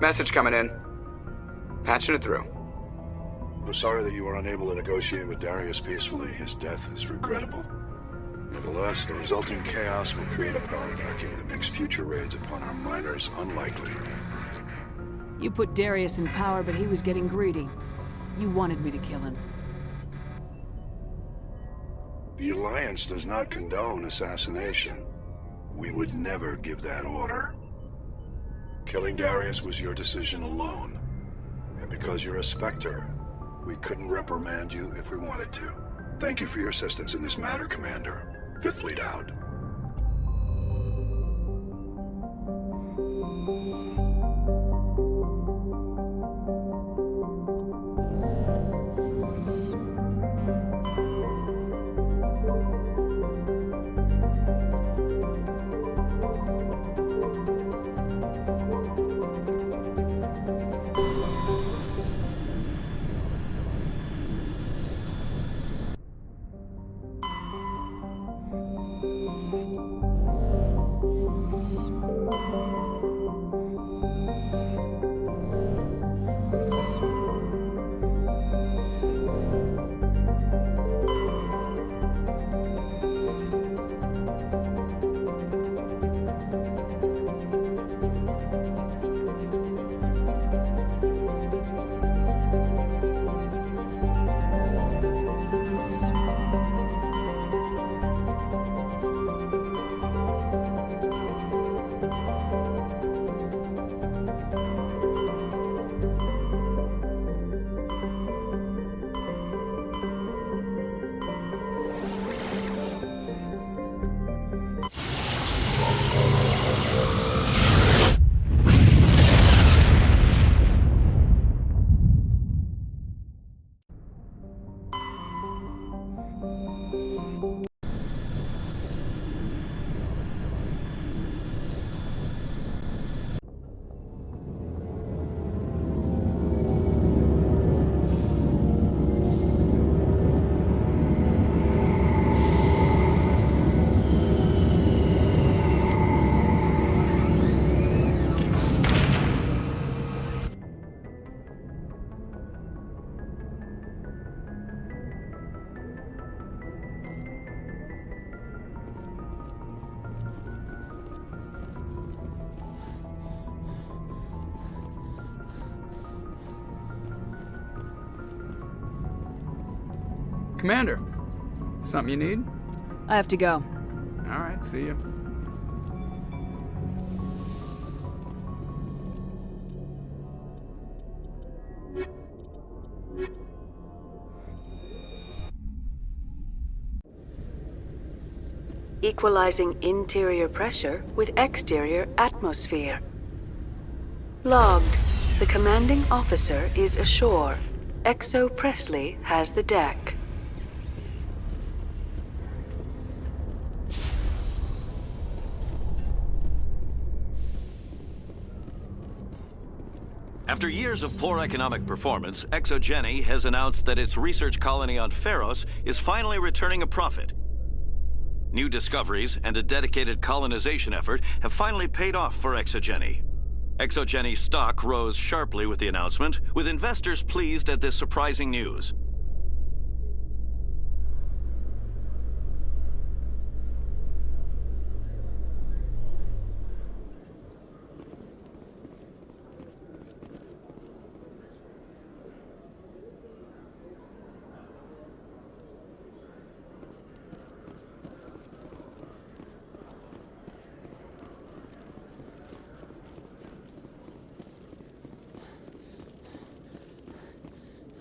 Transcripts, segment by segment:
Message coming in. Patching it through. I'm sorry that you were unable to negotiate with Darius peacefully. His death is regrettable. Nevertheless, the resulting chaos will create a power vacuum that makes future raids upon our miners unlikely. You put Darius in power, but he was getting greedy. You wanted me to kill him. The Alliance does not condone assassination. We would never give that order. Killing Darius was your decision alone. And because you're a Spectre, we couldn't reprimand you if we wanted to. Thank you for your assistance in this matter, Commander. Fifth Fleet out. Commander, something you need? I have to go. All right, see you. Equalizing interior pressure with exterior atmosphere. Logged. The commanding officer is ashore. Exo Presley has the deck. After years of poor economic performance, ExoGeni has announced that its research colony on Pharos is finally returning a profit. New discoveries and a dedicated colonization effort have finally paid off for ExoGeni. ExoGeni's stock rose sharply with the announcement, with investors pleased at this surprising news.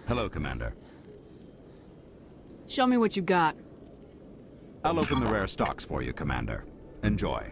Hello, Commander. Show me what you got. I'll open the rare stocks for you, Commander. Enjoy.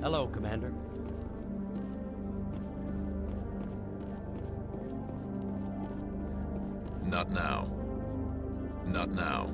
Hello, Commander. Not now. Not now.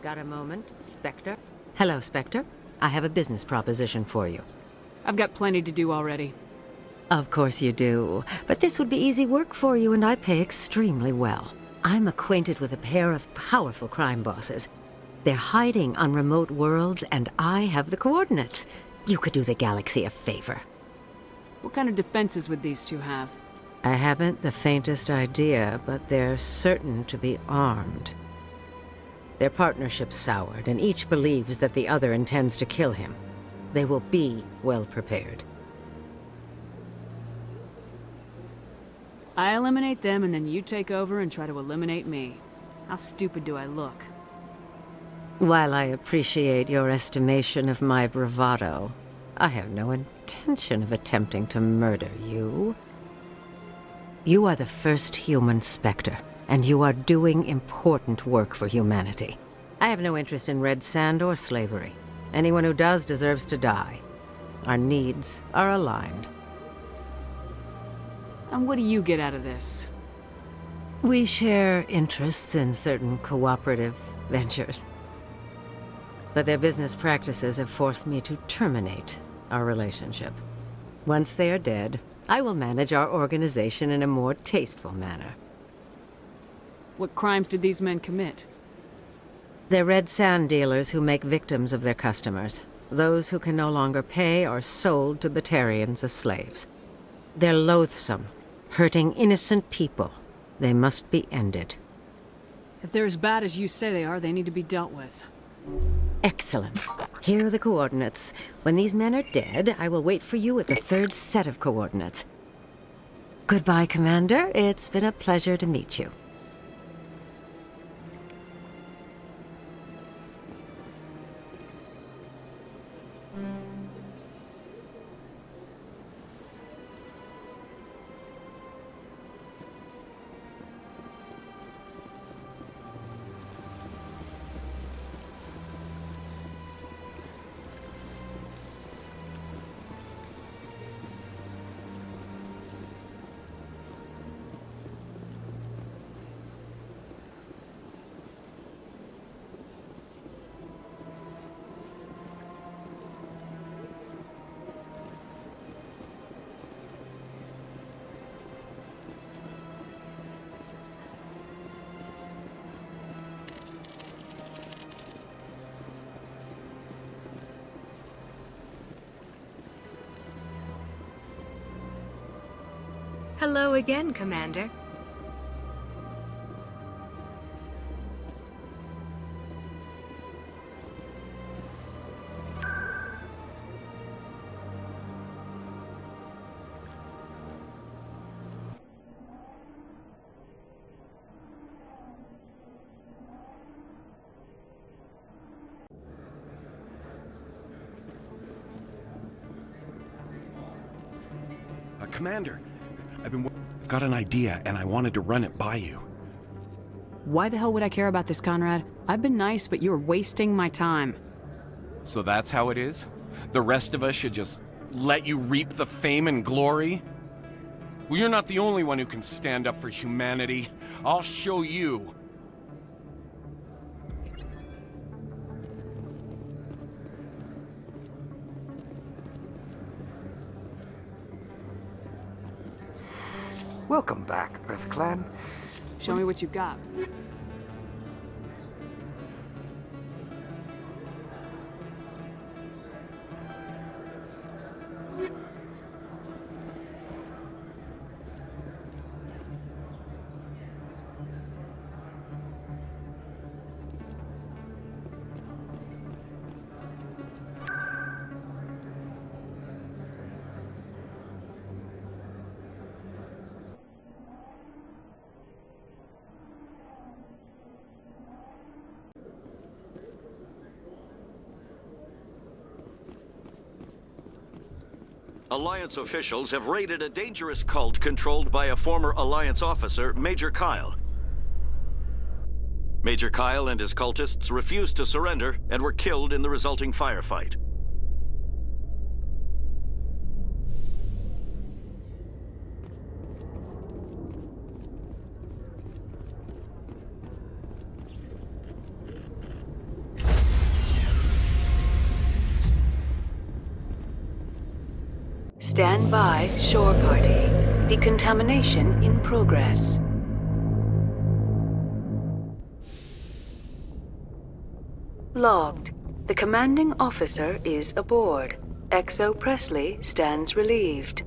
Got a moment, Spectre? Hello, Spectre. I have a business proposition for you. I've got plenty to do already. Of course you do. But this would be easy work for you, and I pay extremely well. I'm acquainted with a pair of powerful crime bosses. They're hiding on remote worlds, and I have the coordinates. You could do the galaxy a favor. What kind of defenses would these two have? I haven't the faintest idea, but they're certain to be armed. Their partnership's soured, and each believes that the other intends to kill him. They will be well prepared. I eliminate them, and then you take over and try to eliminate me. How stupid do I look? While I appreciate your estimation of my bravado, I have no intention of attempting to murder you. You are the first human Spectre, and you are doing important work for humanity. I have no interest in red sand or slavery. Anyone who does deserves to die. Our needs are aligned. And what do you get out of this? We share interests in certain cooperative ventures. But their business practices have forced me to terminate our relationship. Once they are dead, I will manage our organization in a more tasteful manner. What crimes did these men commit? They're red sand dealers who make victims of their customers. Those who can no longer pay are sold to Batarians as slaves. They're loathsome, hurting innocent people. They must be ended. If they're as bad as you say they are, they need to be dealt with. Excellent. Here are the coordinates. When these men are dead, I will wait for you at the third set of coordinates. Goodbye, Commander. It's been a pleasure to meet you. Hello again, Commander. Commander, I've got an idea, and I wanted to run it by you. Why the hell would I care about this, Conrad? I've been nice, but you're wasting my time. So that's how it is? The rest of us should just let you reap the fame and glory? Well, you're not the only one who can stand up for humanity. I'll show you. Welcome back, EarthClan. Show me what you got. Alliance officials have raided a dangerous cult controlled by a former Alliance officer, Major Kyle. Major Kyle and his cultists refused to surrender and were killed in the resulting firefight. Stand by, shore party. Decontamination in progress. Logged. The commanding officer is aboard. XO Presley stands relieved.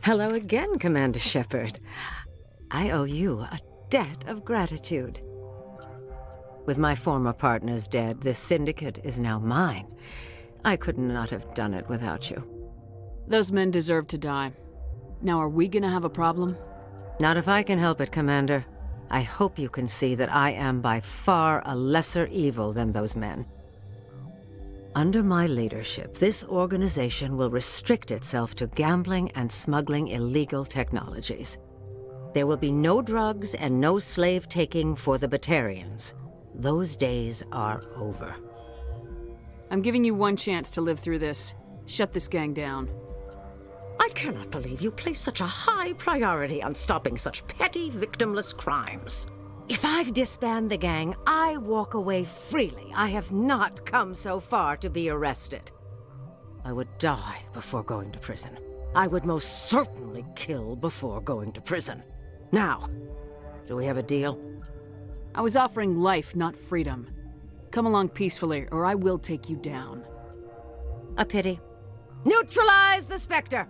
Hello again, Commander Shepard. I owe you a debt of gratitude. With my former partners dead, this syndicate is now mine. I could not have done it without you. Those men deserve to die. Now, are we gonna have a problem? Not if I can help it, Commander. I hope you can see that I am by far a lesser evil than those men. Under my leadership, this organization will restrict itself to gambling and smuggling illegal technologies. There will be no drugs and no slave-taking for the Batarians. Those days are over. I'm giving you one chance to live through this. Shut this gang down. I cannot believe you place such a high priority on stopping such petty, victimless crimes. If I disband the gang, I walk away freely. I have not come so far to be arrested. I would die before going to prison. I would most certainly kill before going to prison. Now, do we have a deal? I was offering life, not freedom. Come along peacefully, or I will take you down. A pity. Neutralize the Spectre!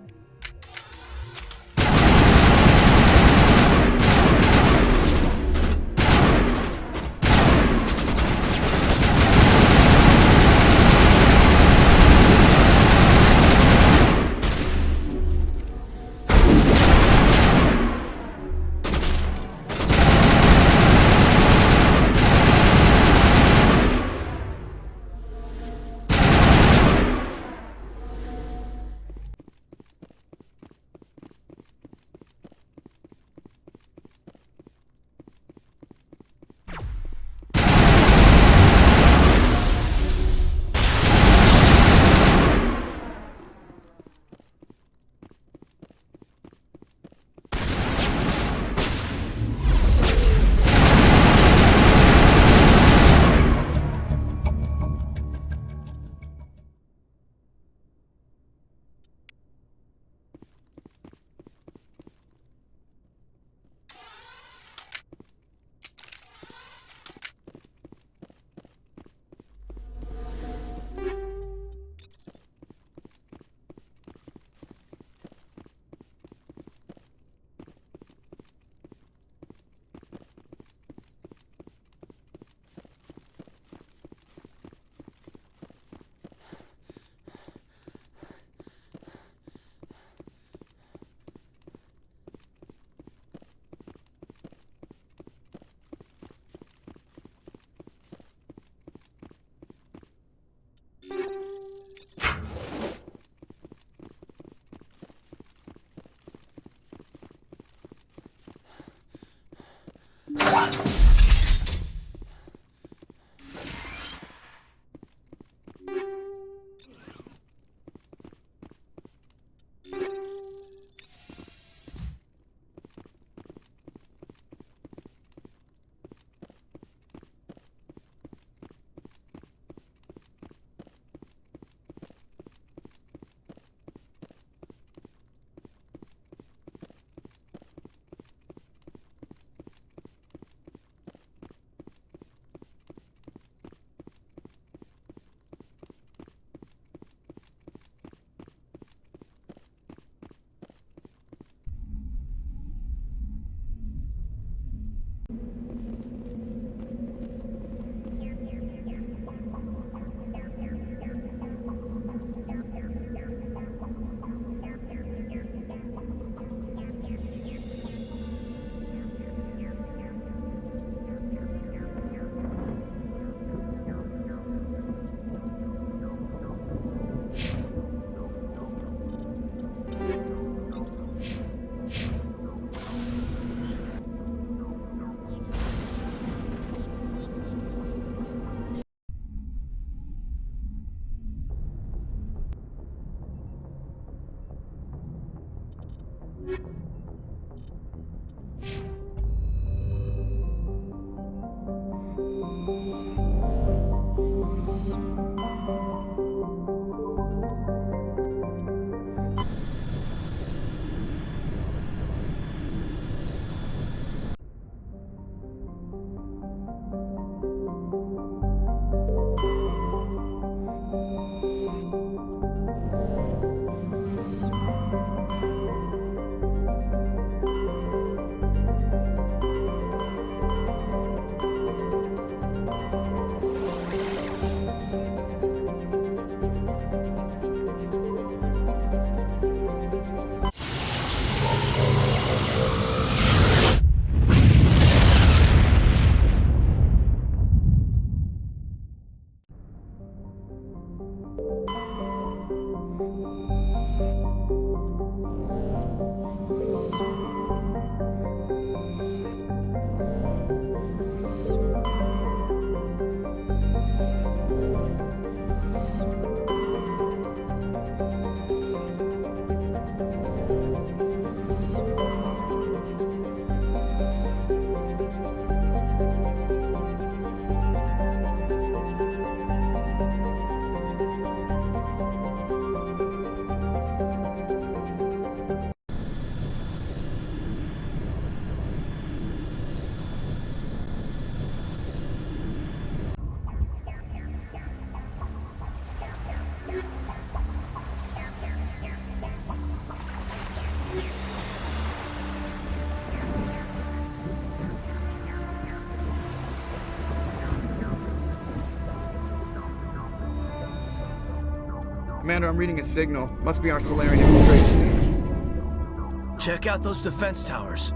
Commander, I'm reading a signal. Must be our Solarian infiltration team. Check out those defense towers.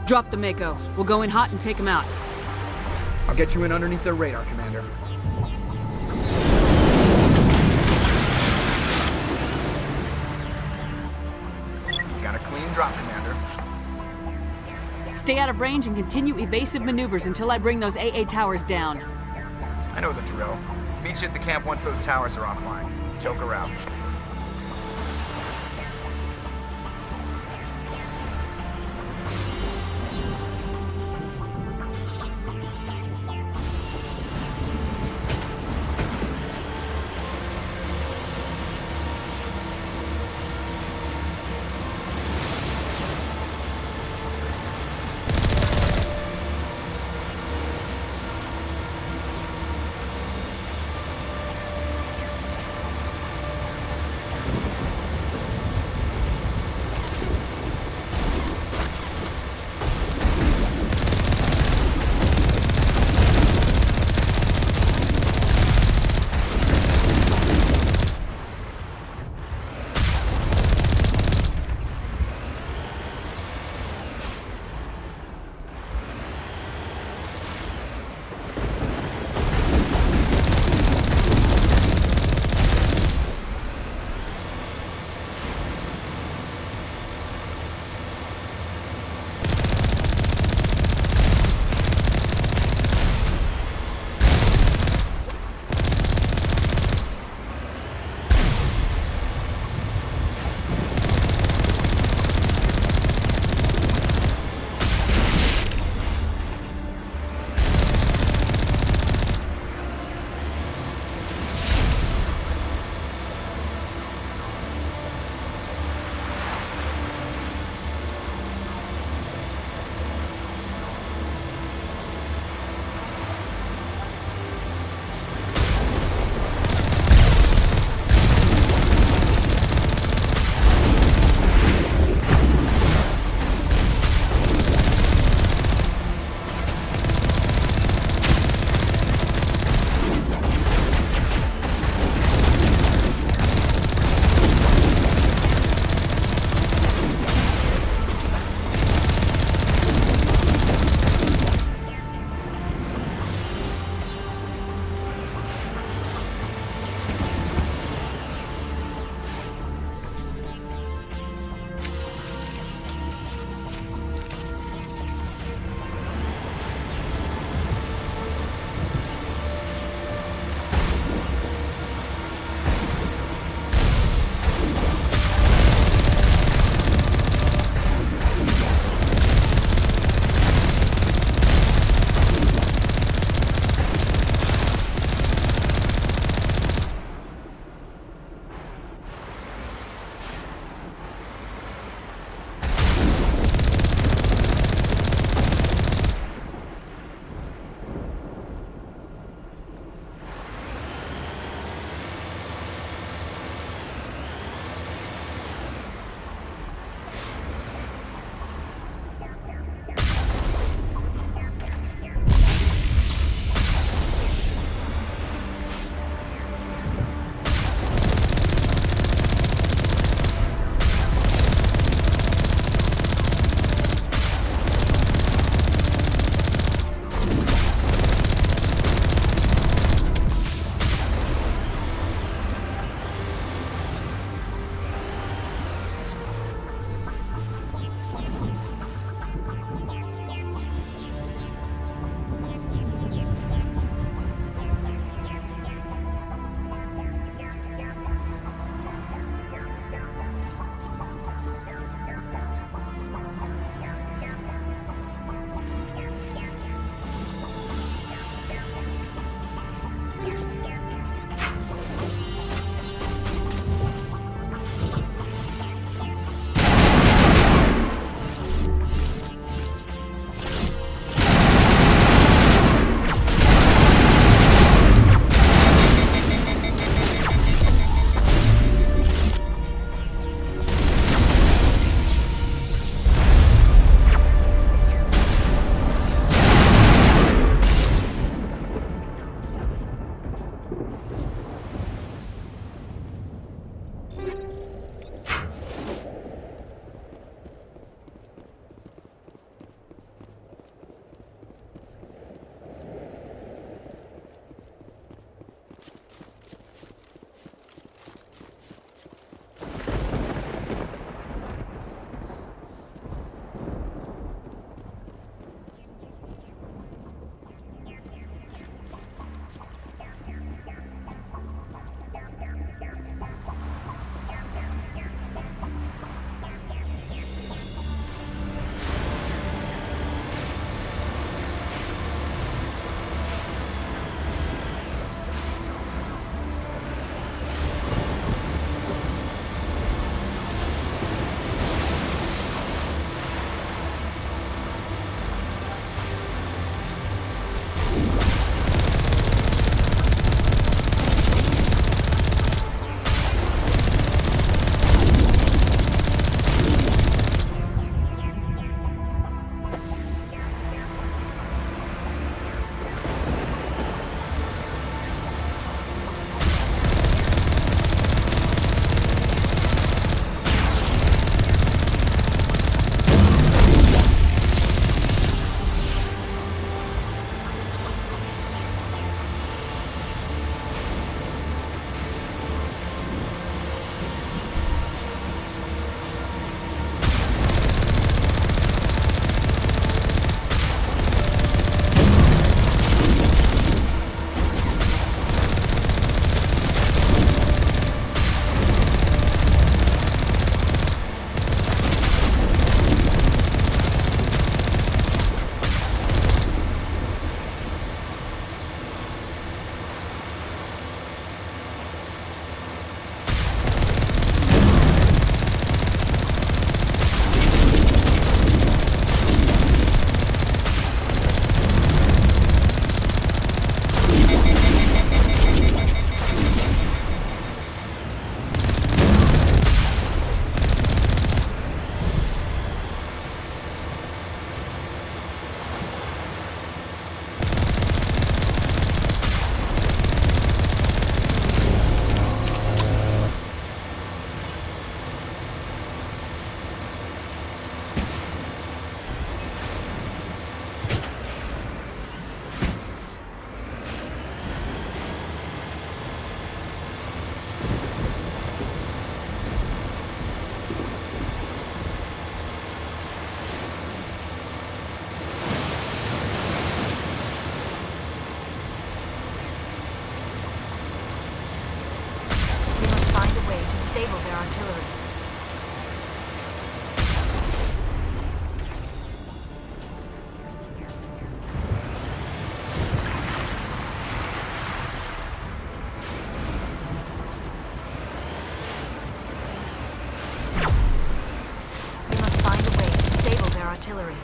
Drop the Mako. We'll go in hot and take him out. I'll get you in underneath their radar, Commander. Got a clean drop, Commander. Stay out of range and continue evasive maneuvers until I bring those AA towers down. I know the drill. Meet you at the camp once those towers are offline. Joke around. to disable their artillery. We must find a way to disable their artillery.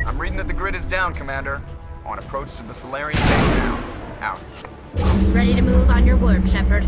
I'm reading that the grid is down, Commander. On approach to the Solarian base now. Out. Ready to move on your word, Shepard.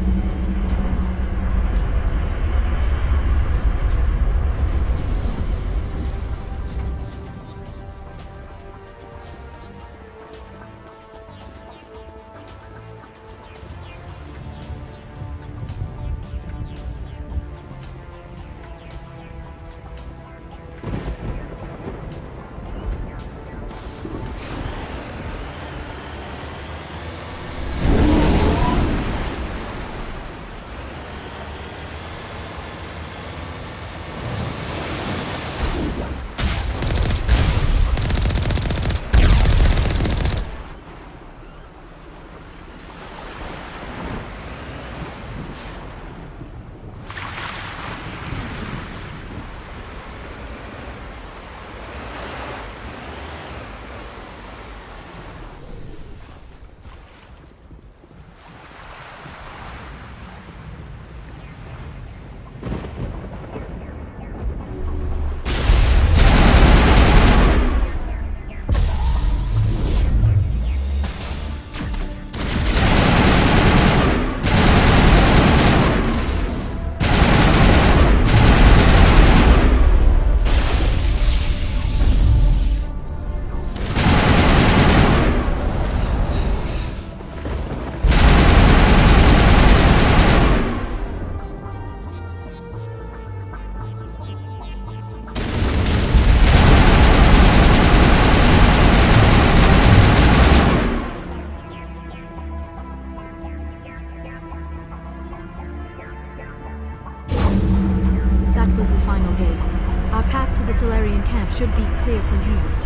Was the final gate. Our path to the Solarian camp should be clear from here.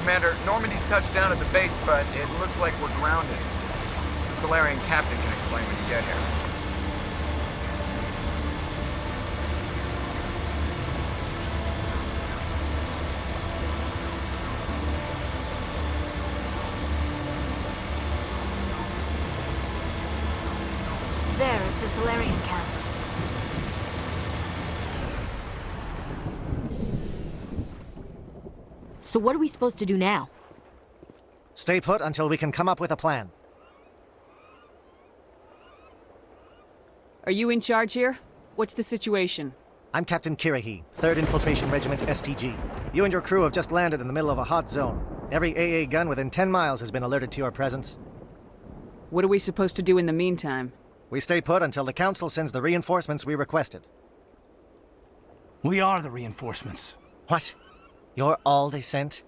Commander, Normandy's touched down at the base, but it looks like we're grounded. The Solarian captain can explain when you get here. There is the Solarian camp. So what are we supposed to do now? Stay put until we can come up with a plan. Are you in charge here? What's the situation? I'm Captain Kirahi, 3rd Infiltration Regiment STG. You and your crew have just landed in the middle of a hot zone. Every AA gun within 10 miles has been alerted to your presence. What are we supposed to do in the meantime? We stay put until the Council sends the reinforcements we requested. We are the reinforcements. What? You're all they sent?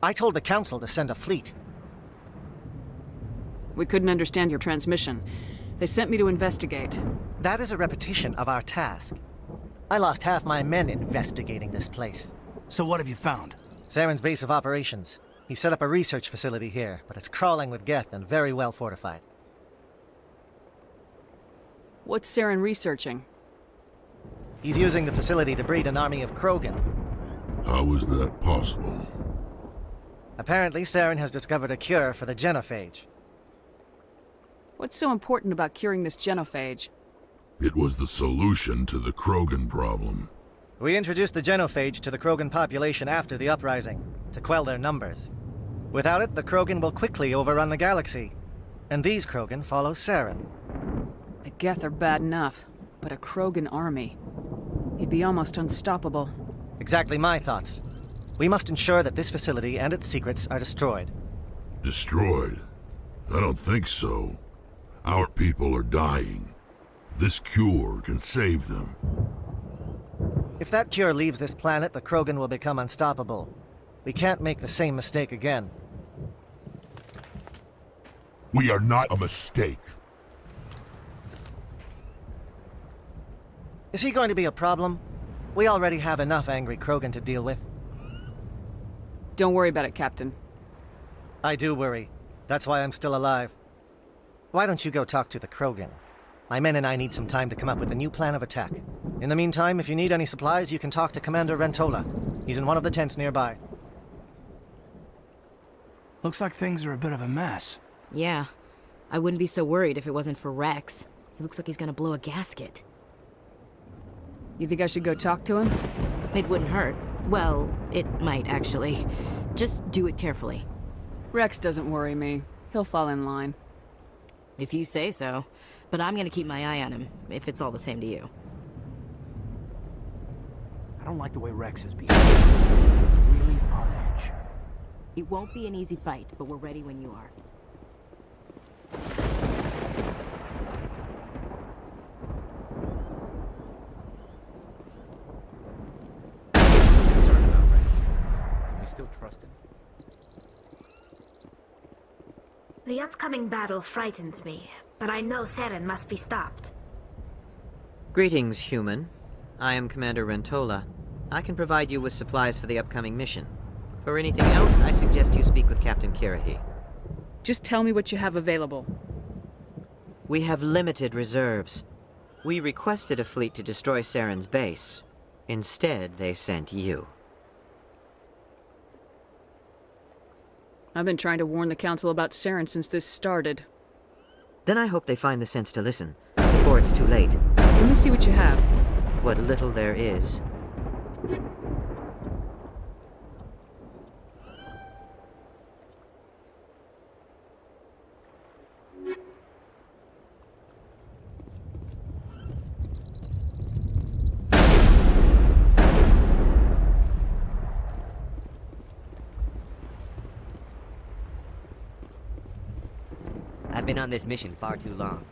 I told the Council to send a fleet. We couldn't understand your transmission. They sent me to investigate. That is a repetition of our task. I lost half my men investigating this place. So what have you found? Saren's base of operations. He set up a research facility here, but it's crawling with Geth and very well fortified. What's Saren researching? He's using the facility to breed an army of Krogan. How is that possible? Apparently, Saren has discovered a cure for the genophage. What's so important about curing this genophage? It was the solution to the Krogan problem. We introduced the genophage to the Krogan population after the uprising, to quell their numbers. Without it, the Krogan will quickly overrun the galaxy. And these Krogan follow Saren. The Geth are bad enough, but a Krogan army. He'd be almost unstoppable. Exactly my thoughts. We must ensure that this facility and its secrets are destroyed. Destroyed? I don't think so. Our people are dying. This cure can save them. If that cure leaves this planet, the Krogan will become unstoppable. We can't make the same mistake again. We are not a mistake. Is he going to be a problem? We already have enough angry Krogan to deal with. Don't worry about it, Captain. I do worry. That's why I'm still alive. Why don't you go talk to the Krogan? My men and I need some time to come up with a new plan of attack. In the meantime, if you need any supplies, you can talk to Commander Rentola. He's in one of the tents nearby. Looks like things are a bit of a mess. Yeah. I wouldn't be so worried if it wasn't for Rex. He looks like he's gonna blow a gasket. You think I should go talk to him? It wouldn't hurt. Well, it might, actually. Just do it carefully. Rex doesn't worry me. He'll fall in line. If you say so. But I'm gonna keep my eye on him, if it's all the same to you. I don't like the way Rex is behaving. He's really on edge. It won't be an easy fight, but we're ready when you are. Concerned about Rex. Can we still trust him? The upcoming battle frightens me, but I know Saren must be stopped. Greetings, human. I am Commander Rentola. I can provide you with supplies for the upcoming mission. For anything else, I suggest you speak with Captain Kirahi. Just tell me what you have available. We have limited reserves. We requested a fleet to destroy Saren's base. Instead, they sent you. I've been trying to warn the Council about Saren since this started. Then I hope they find the sense to listen, before it's too late. Let me see what you have. What little there is. I've been on this mission far too long.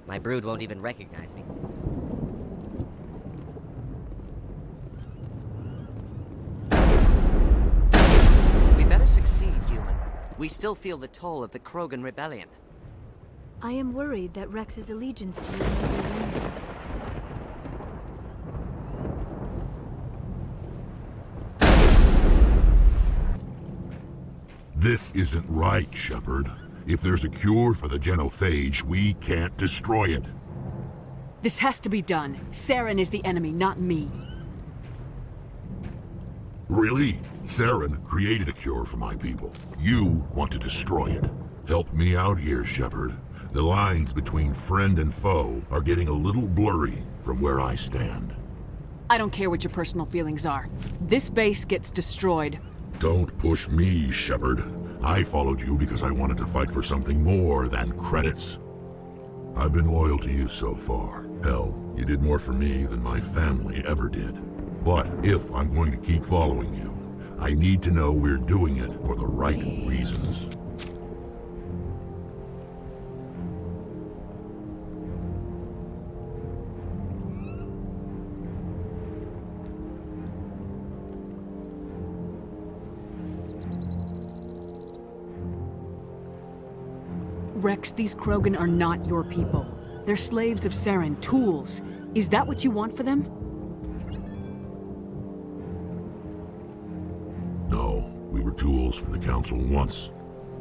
My brood won't even recognize me. We better succeed, human. We still feel the toll of the Krogan rebellion. I am worried that Rex's allegiance to you may be waning. This isn't right, Shepard. If there's a cure for the genophage, we can't destroy it. This has to be done. Saren is the enemy, not me. Really? Saren created a cure for my people. You want to destroy it. Help me out here, Shepard. The lines between friend and foe are getting a little blurry from where I stand. I don't care what your personal feelings are. This base gets destroyed. Don't push me, Shepard. I followed you because I wanted to fight for something more than credits. I've been loyal to you so far. Hell, you did more for me than my family ever did. But if I'm going to keep following you, I need to know we're doing it for the right reasons. Rex, these Krogan are not your people. They're slaves of Saren, tools. Is that what you want for them? No, we were tools for the Council once.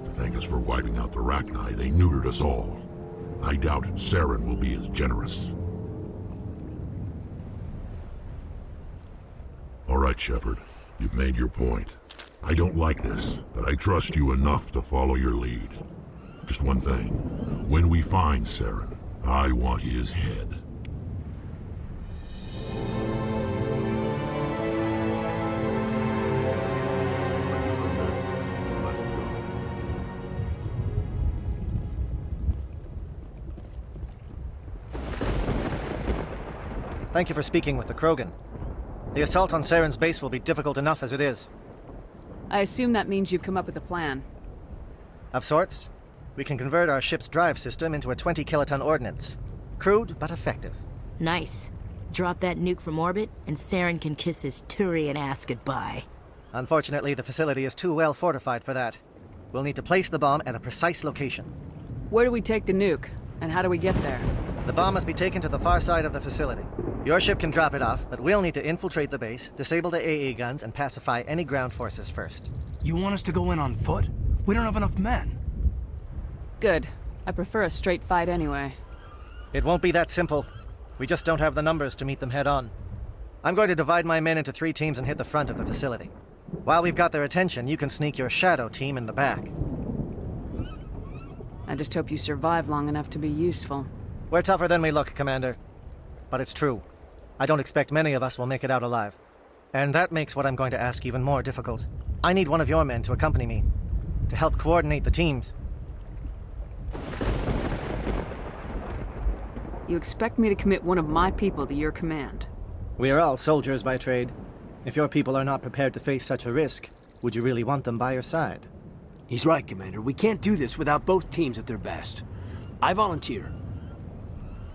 To thank us for wiping out the Rachni, they neutered us all. I doubt Saren will be as generous. All right, Shepard. You've made your point. I don't like this, but I trust you enough to follow your lead. Just one thing. When we find Saren, I want his head. Thank you for speaking with the Krogan. The assault on Saren's base will be difficult enough as it is. I assume that means you've come up with a plan. Of sorts. We can convert our ship's drive system into a 20-kiloton ordnance. Crude, but effective. Nice. Drop that nuke from orbit, and Saren can kiss his Turian ass goodbye. Unfortunately, the facility is too well fortified for that. We'll need to place the bomb at a precise location. Where do we take the nuke? And how do we get there? The bomb must be taken to the far side of the facility. Your ship can drop it off, but we'll need to infiltrate the base, disable the AA guns, and pacify any ground forces first. You want us to go in on foot? We don't have enough men. Good. I prefer a straight fight anyway. It won't be that simple. We just don't have the numbers to meet them head-on. I'm going to divide my men into 3 teams and hit the front of the facility. While we've got their attention, you can sneak your shadow team in the back. I just hope you survive long enough to be useful. We're tougher than we look, Commander. But it's true. I don't expect many of us will make it out alive. And that makes what I'm going to ask even more difficult. I need one of your men to accompany me, to help coordinate the teams. You expect me to commit one of my people to your command? We are all soldiers by trade. If your people are not prepared to face such a risk, would you really want them by your side? He's right, Commander. We can't do this without both teams at their best. I volunteer.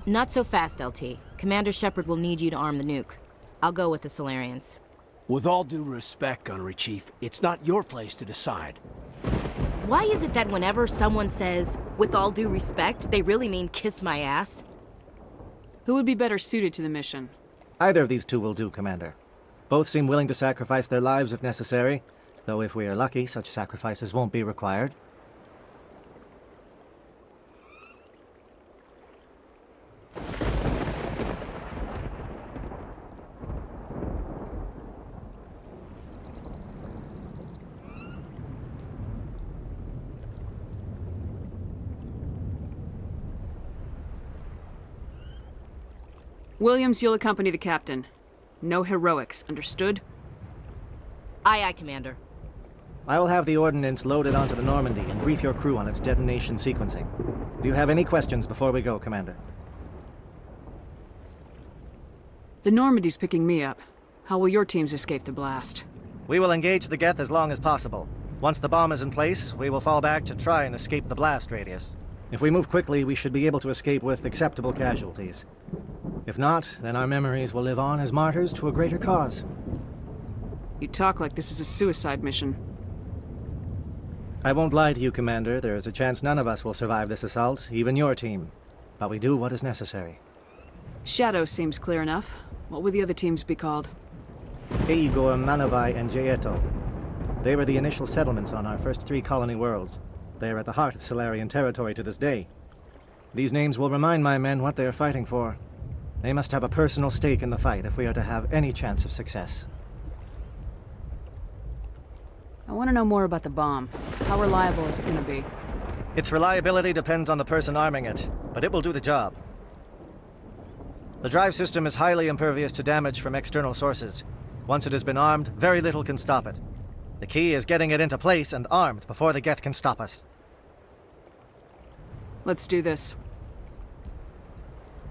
Not so fast, LT. Commander Shepard will need you to arm the nuke. I'll go with the Solarians. With all due respect, Gunnery Chief, it's not your place to decide. Why is it that whenever someone says, with all due respect, they really mean kiss my ass? Who would be better suited to the mission? Either of these two will do, Commander. Both seem willing to sacrifice their lives if necessary, though if we are lucky, such sacrifices won't be required. Williams, you'll accompany the captain. No heroics, understood? Aye, aye, Commander. I will have the ordnance loaded onto the Normandy and brief your crew on its detonation sequencing. Do you have any questions before we go, Commander? The Normandy's picking me up. How will your teams escape the blast? We will engage the Geth as long as possible. Once the bomb is in place, we will fall back to try and escape the blast radius. If we move quickly, we should be able to escape with acceptable casualties. If not, then our memories will live on as martyrs to a greater cause. You talk like this is a suicide mission. I won't lie to you, Commander. There is a chance none of us will survive this assault, even your team. But we do what is necessary. Shadow seems clear enough. What will the other teams be called? Igor, Manovai, and Jaeto. They were the initial settlements on our first 3 colony worlds. They are at the heart of Solarian territory to this day. These names will remind my men what they are fighting for. They must have a personal stake in the fight if we are to have any chance of success. I want to know more about the bomb. How reliable is it going to be? Its reliability depends on the person arming it, but it will do the job. The drive system is highly impervious to damage from external sources. Once it has been armed, very little can stop it. The key is getting it into place and armed before the Geth can stop us. Let's do this.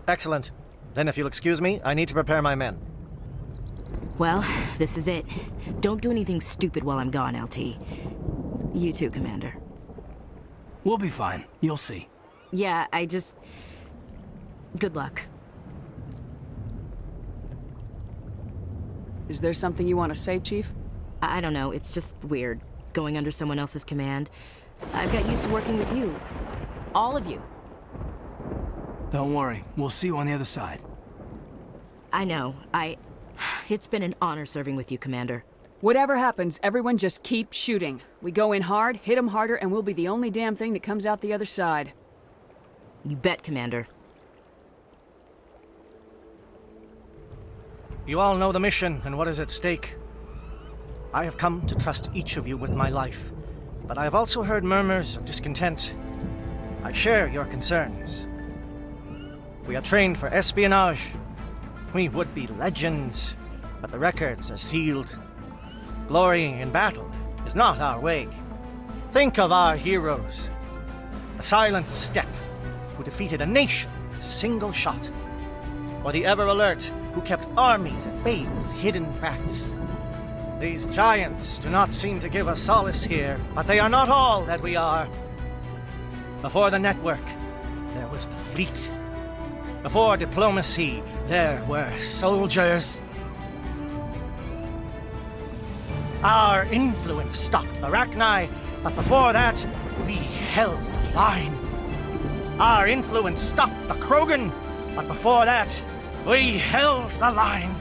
Excellent. Then if you'll excuse me, I need to prepare my men. Well, this is it. Don't do anything stupid while I'm gone, LT. You too, Commander. We'll be fine. You'll see. Yeah, good luck. Is there something you want to say, Chief? I don't know, it's just weird, going under someone else's command. I've got used to working with you. All of you. Don't worry, we'll see you on the other side. I know, It's been an honor serving with you, Commander. Whatever happens, everyone just keep shooting. We go in hard, hit them harder, and we'll be the only damn thing that comes out the other side. You bet, Commander. You all know the mission and what is at stake. I have come to trust each of you with my life, but I have also heard murmurs of discontent. I share your concerns. We are trained for espionage. We would be legends, but the records are sealed. Glory in battle is not our way. Think of our heroes. The silent step who defeated a nation with a single shot. Or the ever-alert who kept armies at bay with hidden facts. These giants do not seem to give us solace here, but they are not all that we are. Before the network, there was the fleet. Before diplomacy, there were soldiers. Our influence stopped the Rachni, but before that, we held the line. Our influence stopped the Krogan, but before that, we held the line.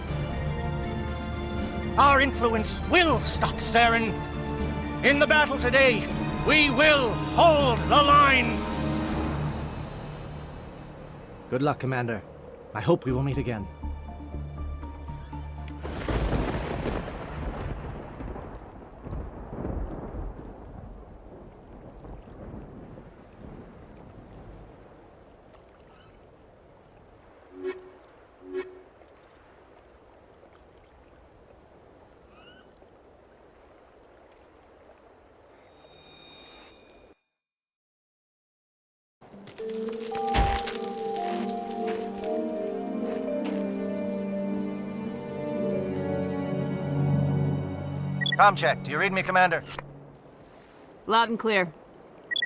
Our influence will stop Saren. In the battle today, we will hold the line. Good luck, Commander. I hope we will meet again. Comm check. Do you read me, Commander? Loud and clear.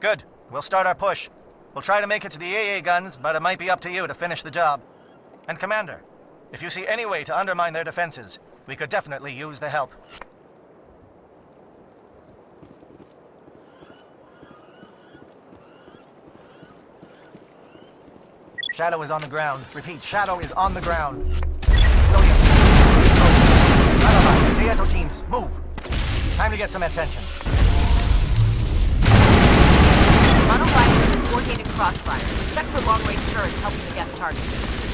Good. We'll start our push. We'll try to make it to the AA guns, but it might be up to you to finish the job. And Commander, if you see any way to undermine their defenses, we could definitely use the help. Shadow is on the ground. Repeat, Shadow is on the ground. William. Dieto teams, move. Time to get some attention. Monofire, coordinated crossfire. Check for long-range turrets helping the Geth target.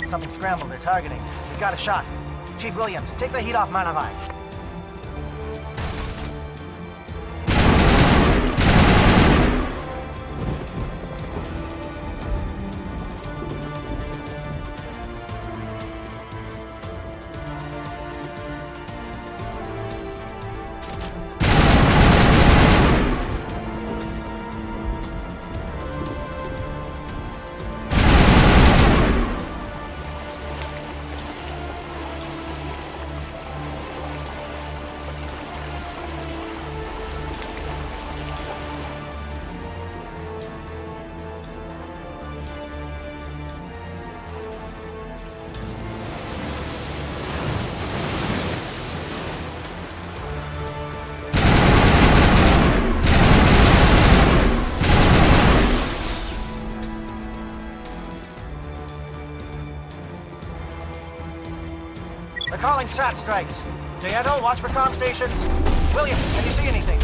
Something scrambled. They're targeting. We got a shot. Chief Williams, take the heat off Manavai. They're calling SAT strikes. Jaeto, watch for comm stations. William, can you see anything?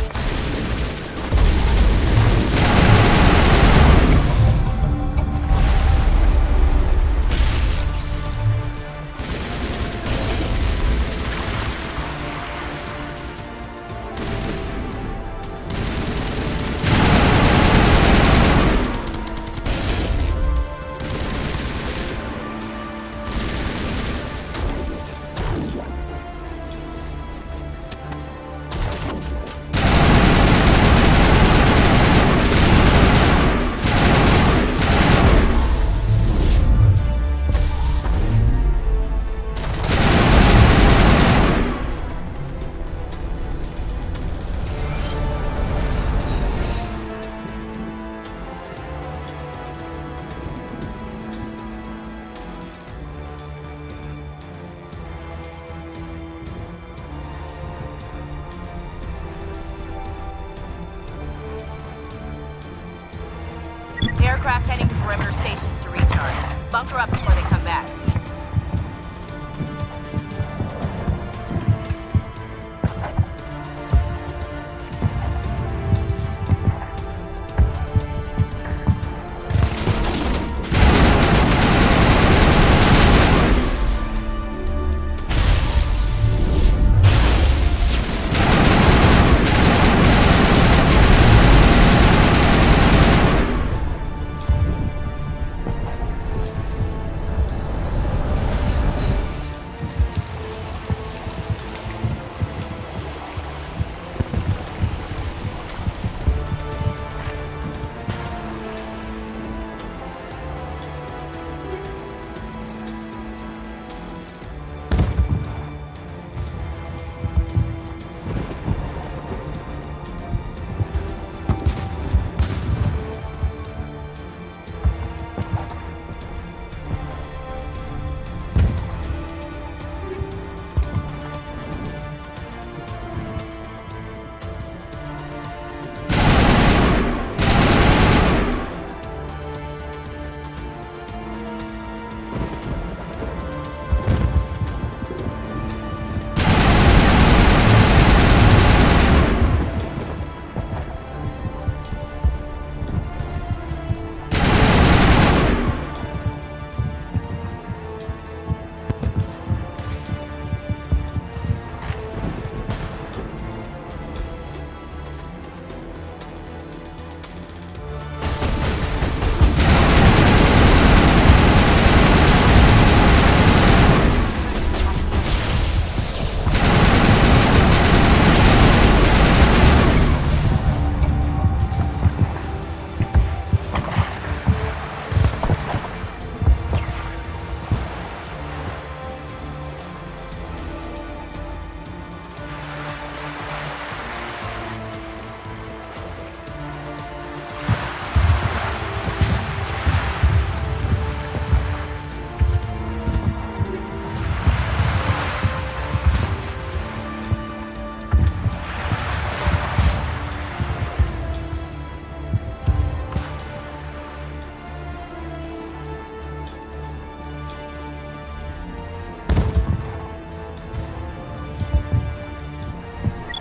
Aircraft heading to perimeter stations to recharge. Bunker up before they come back.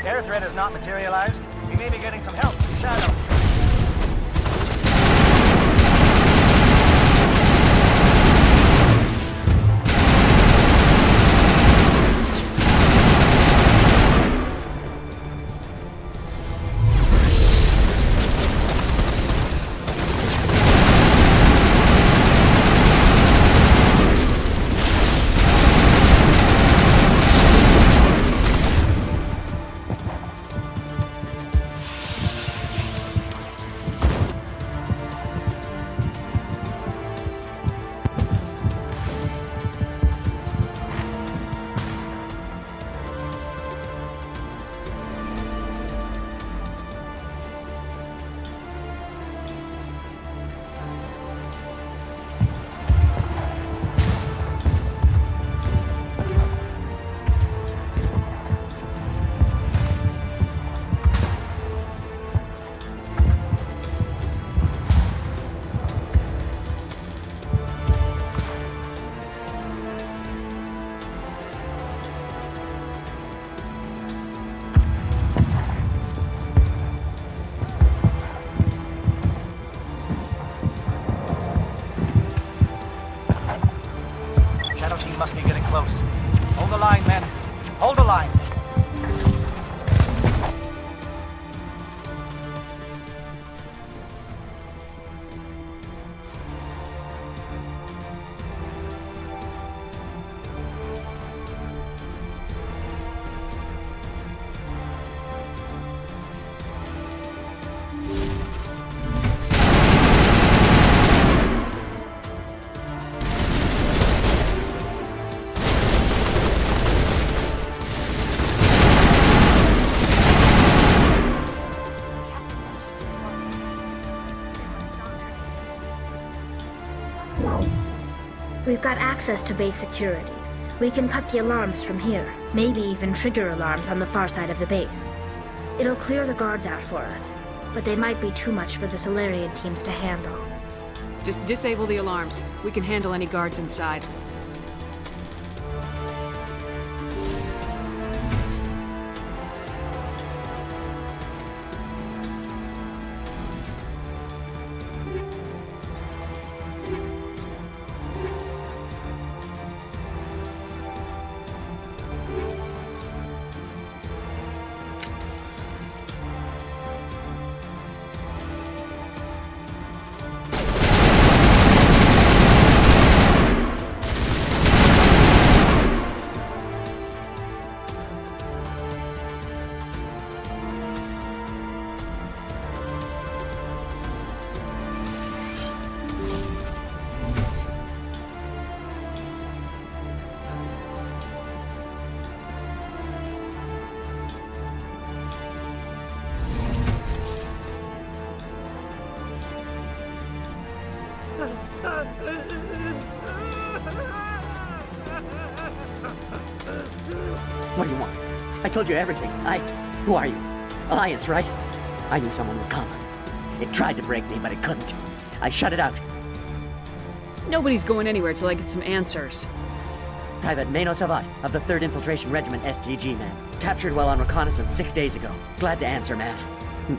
Air threat has not materialized. We may be getting some help from Shadow. Shadow team must be getting close. Hold the line, men. Hold the line. We've got access to base security. We can put the alarms from here, maybe even trigger alarms on the far side of the base. It'll clear the guards out for us, but they might be too much for the Solarian teams to handle. Just disable the alarms. We can handle any guards inside. What do you want? I told you everything. Who are you? Alliance, right? I knew someone would come. It tried to break me, but it couldn't. I shut it out. Nobody's going anywhere till I get some answers. Private Nano Savat of the 3rd Infiltration Regiment STG, man. Captured while on reconnaissance 6 days ago. Glad to answer, man.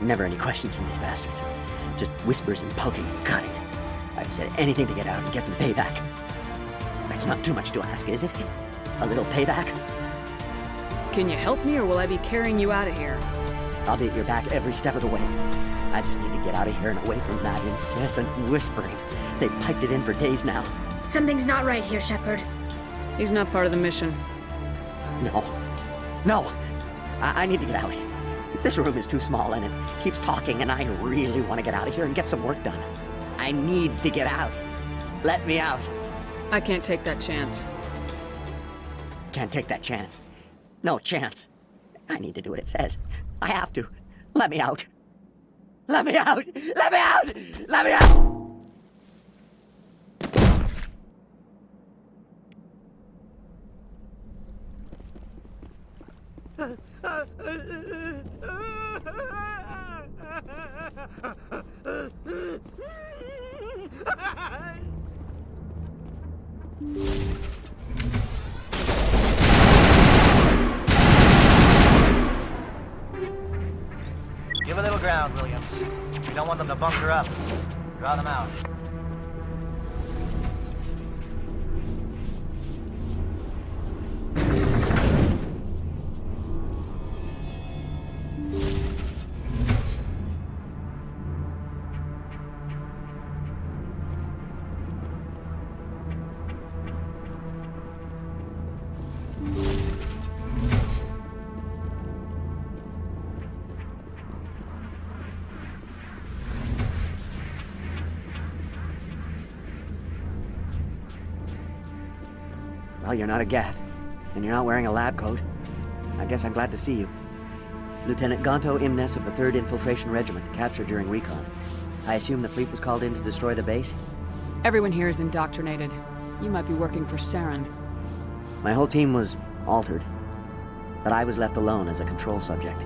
Never any questions from these bastards. Just whispers and poking and cutting. I said anything to get out and get some payback. That's not too much to ask, is it? A little payback? Can you help me, or will I be carrying you out of here? I'll be at your back every step of the way. I just need to get out of here and away from that incessant whispering. They've piped it in for days now. Something's not right here, Shepard. He's not part of the mission. No. I need to get out. This room is too small and it keeps talking, and I really want to get out of here and get some work done. I need to get out. Let me out. I can't take that chance. Can't take that chance. No chance. I need to do what it says. I have to. Let me out. Let me out! Let me out! Let me out! Give a little ground, Williams. We don't want them to bunker up. Draw them out. Well, you're not a Gath, and you're not wearing a lab coat. I guess I'm glad to see you. Lieutenant Gonto Imnes of the 3rd Infiltration Regiment, captured during recon. I assume the fleet was called in to destroy the base? Everyone here is indoctrinated. You might be working for Saren. My whole team was altered, but I was left alone as a control subject.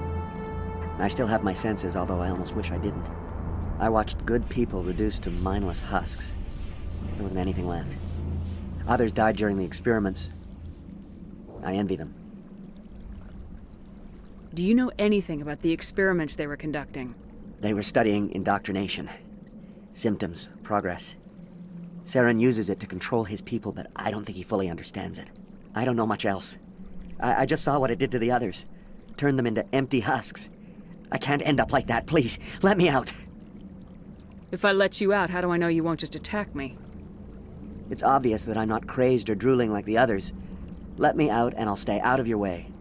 I still have my senses, although I almost wish I didn't. I watched good people reduced to mindless husks. There wasn't anything left. Others died during the experiments. I envy them. Do you know anything about the experiments they were conducting? They were studying indoctrination. Symptoms, progress. Saren uses it to control his people, but I don't think he fully understands it. I don't know much else. I just saw what it did to the others. Turned them into empty husks. I can't end up like that, please. Let me out. If I let you out, how do I know you won't just attack me? It's obvious that I'm not crazed or drooling like the others. Let me out and I'll stay out of your way.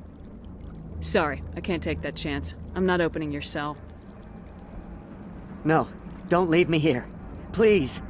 Sorry, I can't take that chance. I'm not opening your cell. No, don't leave me here. Please.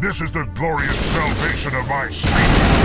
This is the glorious salvation of my species.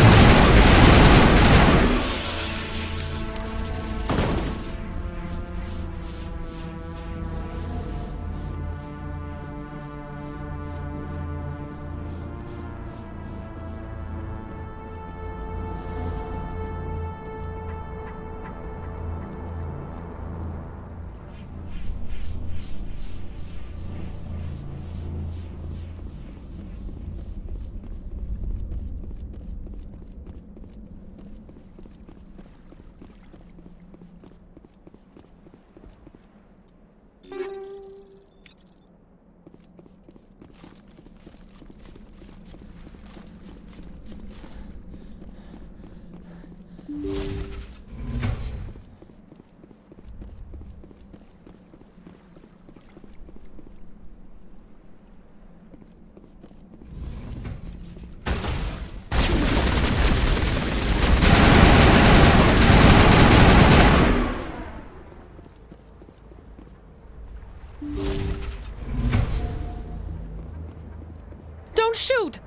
Don't shoot!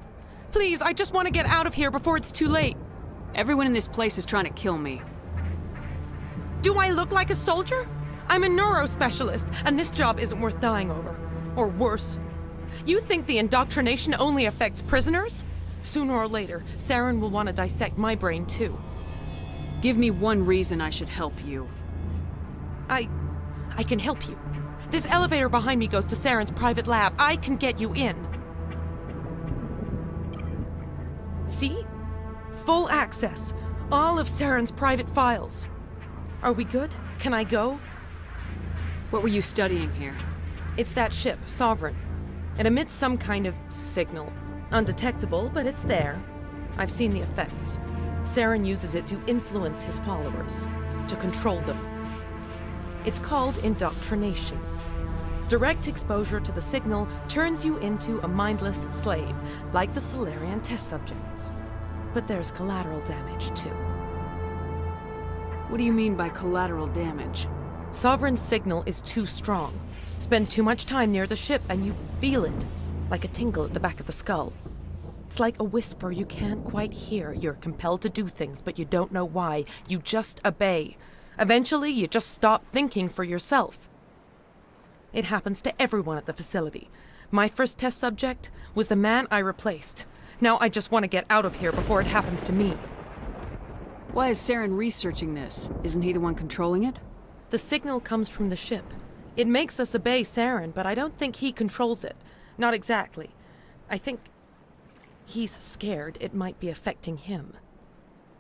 Please, I just want to get out of here before it's too late. Everyone in this place is trying to kill me. Do I look like a soldier? I'm a neurospecialist, and this job isn't worth dying over. Or worse. You think the indoctrination only affects prisoners? Sooner or later, Saren will want to dissect my brain too. Give me one reason I should help you. I can help you. This elevator behind me goes to Saren's private lab. I can get you in. See? Full access. All of Saren's private files. Are we good? Can I go? What were you studying here? It's that ship, Sovereign. It emits some kind of signal. Undetectable, but it's there. I've seen the effects. Saren uses it to influence his followers, to control them. It's called indoctrination. Direct exposure to the signal turns you into a mindless slave, like the Solarian test subjects. But there's collateral damage, too. What do you mean by collateral damage? Sovereign's signal is too strong. Spend too much time near the ship and you feel it, like a tingle at the back of the skull. It's like a whisper you can't quite hear. You're compelled to do things, but you don't know why. You just obey. Eventually, you just stop thinking for yourself. It happens to everyone at the facility. My first test subject was the man I replaced. Now I just want to get out of here before it happens to me. Why is Saren researching this? Isn't he the one controlling it? The signal comes from the ship. It makes us obey Saren, but I don't think he controls it. Not exactly. I think he's scared it might be affecting him.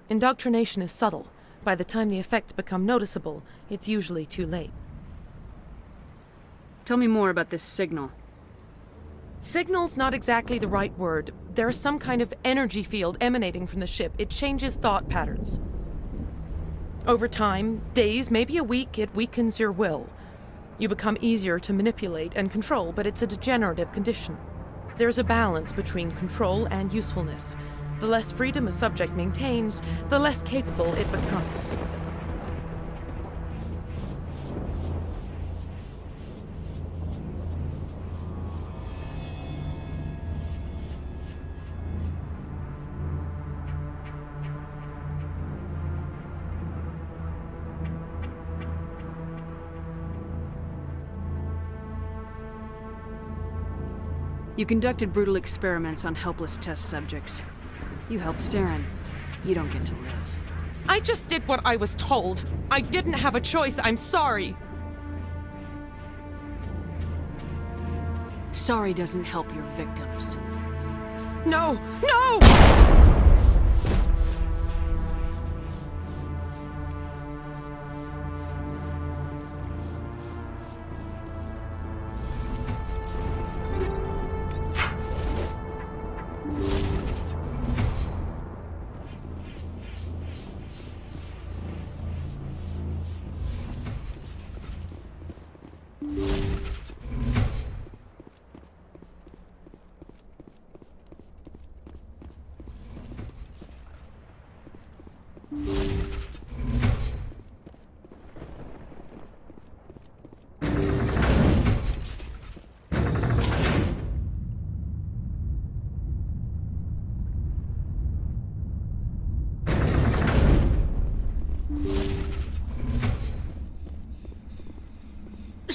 Indoctrination is subtle. By the time the effects become noticeable, it's usually too late. Tell me more about this signal. Signal's not exactly the right word. There's some kind of energy field emanating from the ship. It changes thought patterns. Over time, days, maybe a week, it weakens your will. You become easier to manipulate and control, but it's a degenerative condition. There's a balance between control and usefulness. The less freedom a subject maintains, the less capable it becomes. You conducted brutal experiments on helpless test subjects. You helped Saren. You don't get to live. I just did what I was told. I didn't have a choice. I'm sorry. Sorry doesn't help your victims. No! No!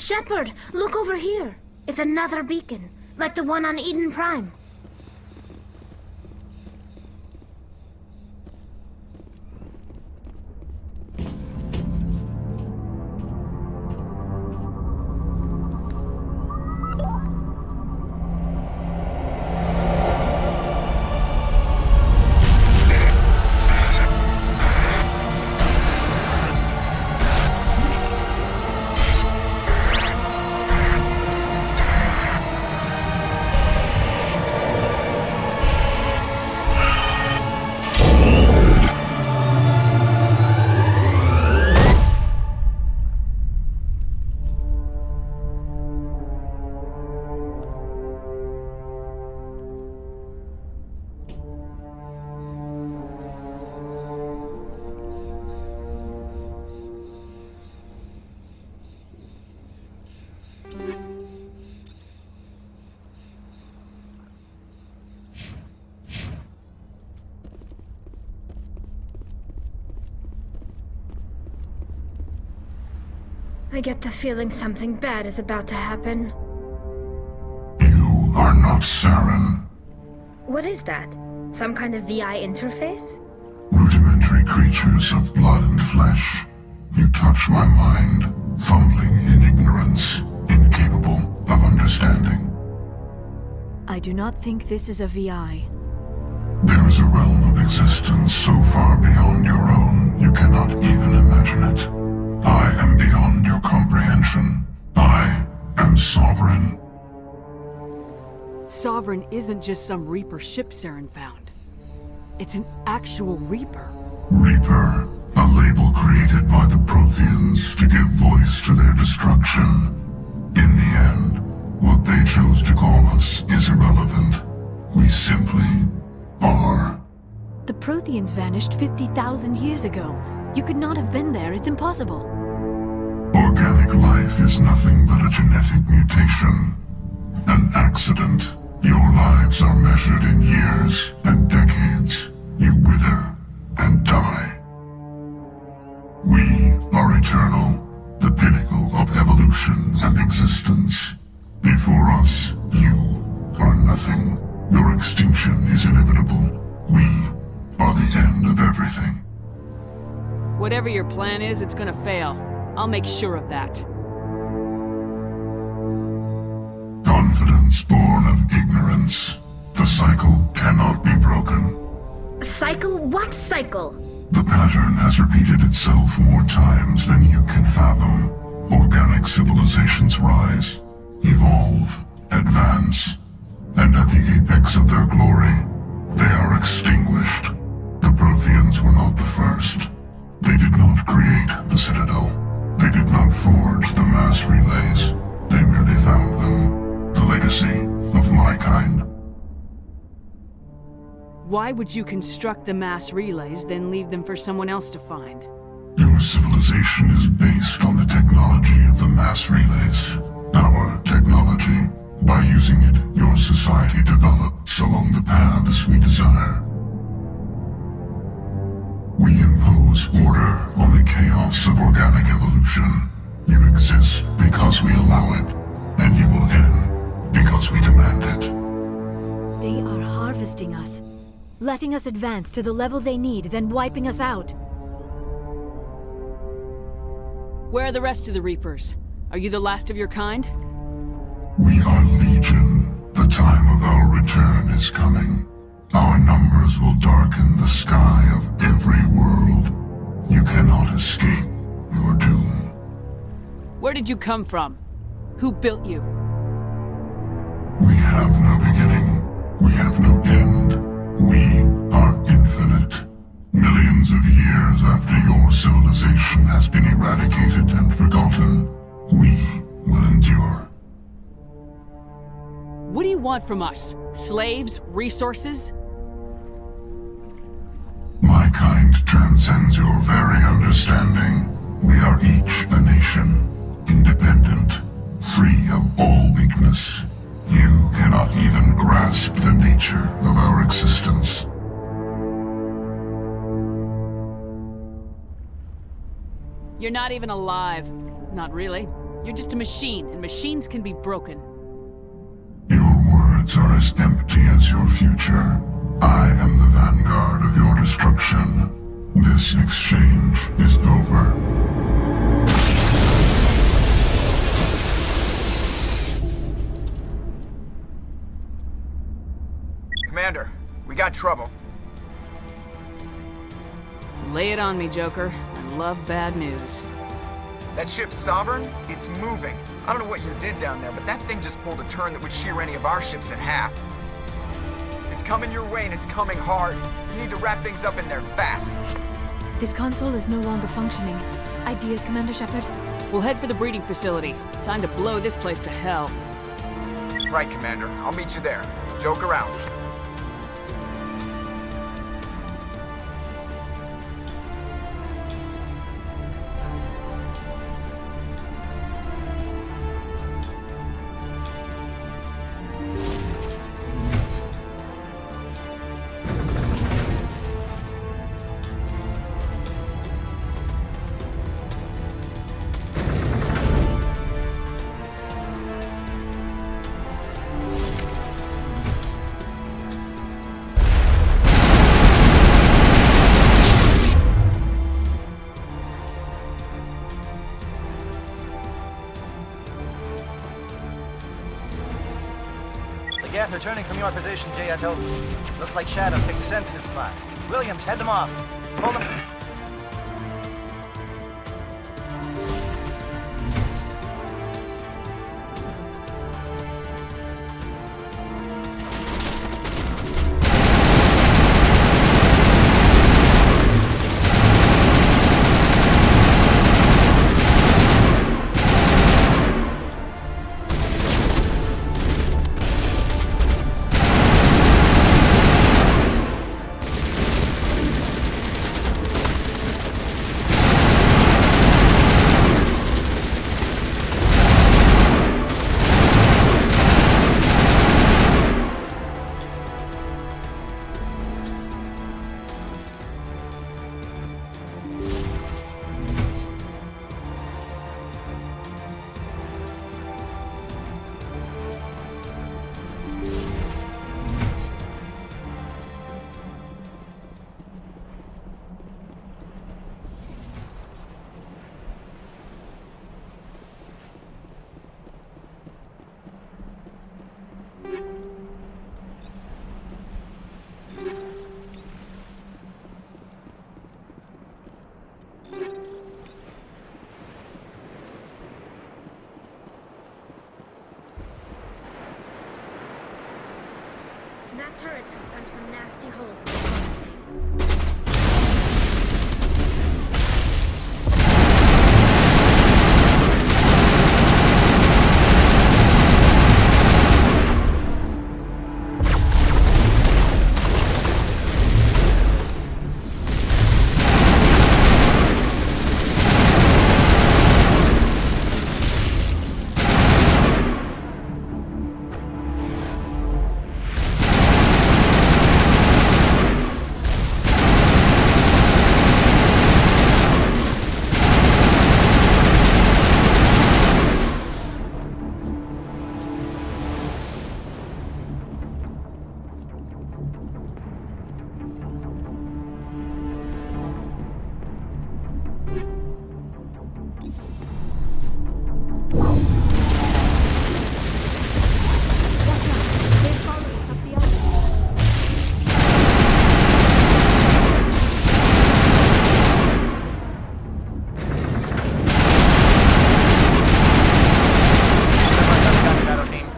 Shepard, look over here. It's another beacon, like the one on Eden Prime. I get the feeling something bad is about to happen. You are not Saren. What is that? Some kind of VI interface? Rudimentary creatures of blood and flesh. You touch my mind, fumbling in ignorance, incapable of understanding. I do not think this is a VI. There is a realm of existence so far beyond your own, you cannot even imagine it. I am beyond your comprehension. I am sovereign. Sovereign isn't just some Reaper ship Saren found. It's an actual Reaper. Reaper, a label created by the Protheans to give voice to their destruction. In the end, what they chose to call us is irrelevant. We simply are. The Protheans vanished 50,000 years ago. You could not have been there. It's impossible. Organic life is nothing but a genetic mutation. An accident. Your lives are measured in years and decades. You wither and die. We are eternal, the pinnacle of evolution and existence. Before us, you are nothing. Your extinction is inevitable. We are the end of everything. Whatever your plan is, it's gonna fail. I'll make sure of that. Confidence born of ignorance. The cycle cannot be broken. Cycle? What cycle? The pattern has repeated itself more times than you can fathom. Organic civilizations rise, evolve, advance, and at the apex of their glory, they are extinguished. The Protheans were not the first. They did not create the Citadel. They did not forge the mass relays. They merely found them. The legacy of my kind. Why would you construct the mass relays, then leave them for someone else to find? Your civilization is based on the technology of the mass relays. Our technology. By using it, your society develops along the paths we desire. We impose order on the chaos of organic evolution. You exist because we allow it, and you will end because we demand it. They are harvesting us, letting us advance to the level they need, then wiping us out. Where are the rest of the Reapers? Are you the last of your kind? We are Legion. The time of our return is coming. Our numbers will darken the sky of every world. You cannot escape your doom. Where did you come from? Who built you? We have no beginning. We have no end. We are infinite. Millions of years after your civilization has been eradicated and forgotten, we will endure. What do you want from us? Slaves? Resources? My kind transcends your very understanding. We are each a nation, independent, free of all weakness. You cannot even grasp the nature of our existence. You're not even alive. Not really. You're just a machine, and machines can be broken. Are as empty as your future. I am the vanguard of your destruction. This exchange is over. Commander, we got trouble. Lay it on me, Joker. I love bad news. That ship's Sovereign? It's moving. I don't know what you did down there, but that thing just pulled a turn that would shear any of our ships in half. It's coming your way, and it's coming hard. You need to wrap things up in there fast. This console is no longer functioning. Ideas, Commander Shepard? We'll head for the breeding facility. Time to blow this place to hell. Right, Commander. I'll meet you there. Joker out. returning from your position, J.Eto. Looks like Shadow picked a sensitive spot. Williams, head them off. Pull them... That turret has punched some nasty holes in the front.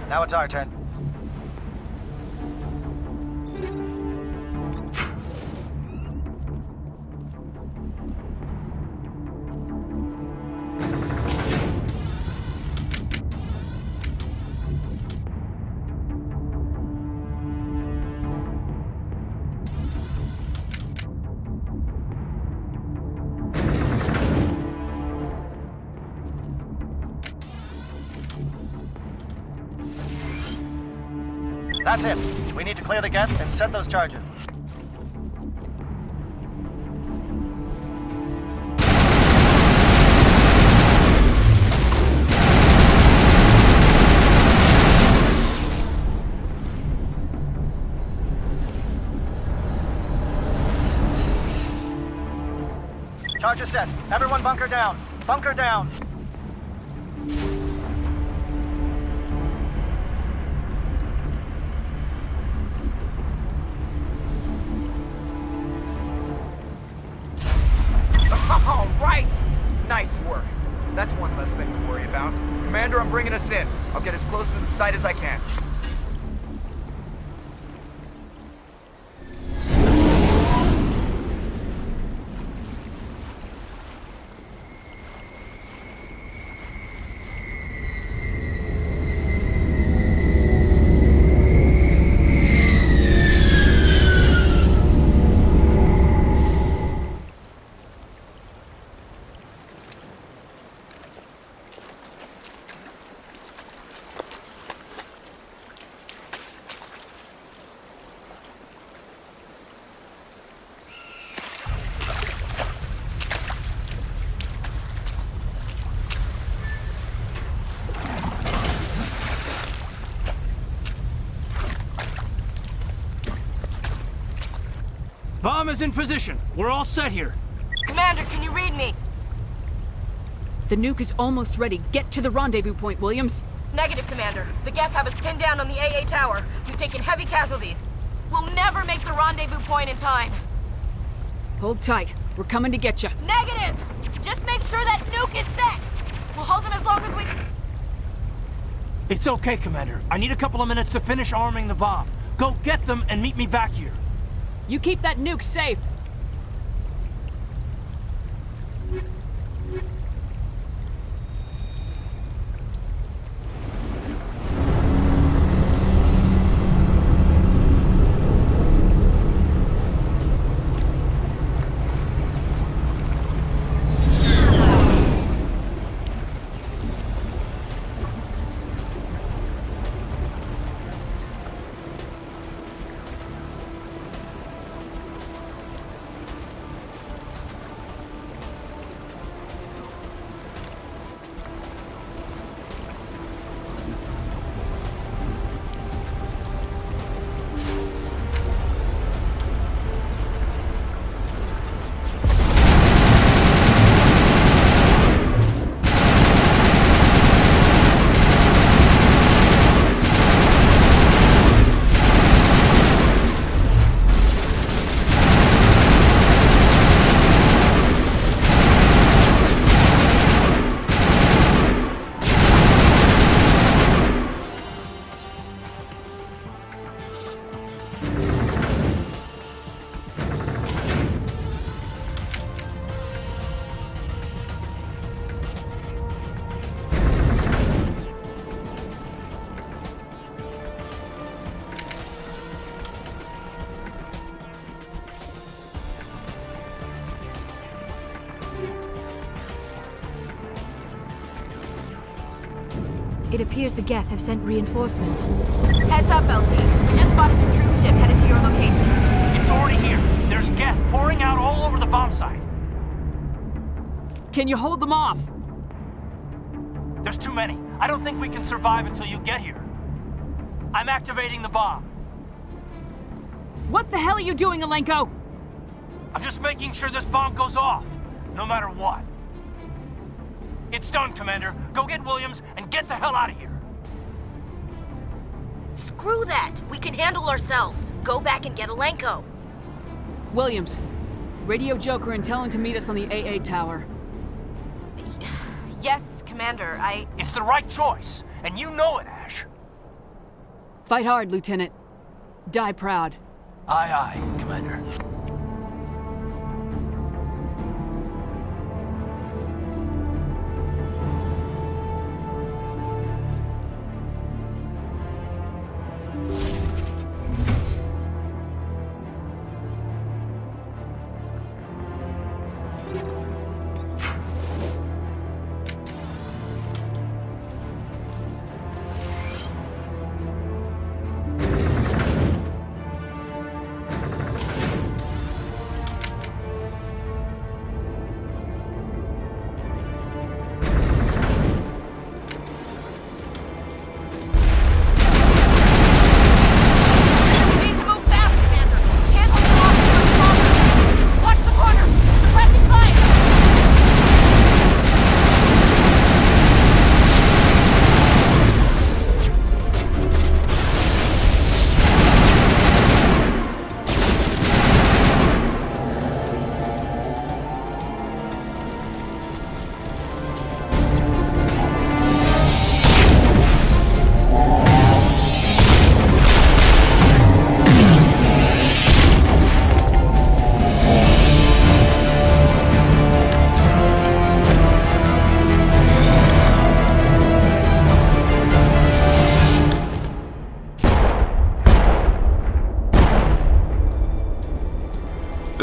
Now it's our turn. That's it. We need to clear the gate and set those charges. Charges set. Everyone bunker down. Bunker down. All right! Nice work. That's one less thing to worry about. Commander, I'm bringing us in. I'll get as close to the site as I can. Bomb is in position. We're all set here. Commander, can you read me? The nuke is almost ready. Get to the rendezvous point, Williams. Negative, Commander. The Geth have us pinned down on the AA tower. We've taken heavy casualties. We'll never make the rendezvous point in time. Hold tight. We're coming to get you. Negative! Just make sure that nuke is set! We'll hold them as long as we... It's okay, Commander. I need a couple of minutes to finish arming the bomb. Go get them and meet me back here. You keep that nuke safe. It appears the Geth have sent reinforcements. Heads up, LT. We just spotted a troop ship headed to your location. It's already here. There's Geth pouring out all over the bomb site. Can you hold them off? There's too many. I don't think we can survive until you get here. I'm activating the bomb. What the hell are you doing, Alenko? I'm just making sure this bomb goes off, no matter what. It's done, Commander. Go get Williams and get the hell out of here. Screw that. We can handle ourselves. Go back and get Alenko. Williams, radio Joker and tell him to meet us on the AA tower. Yes, Commander, It's the right choice, and you know it, Ash. Fight hard, Lieutenant. Die proud. Aye, aye, Commander.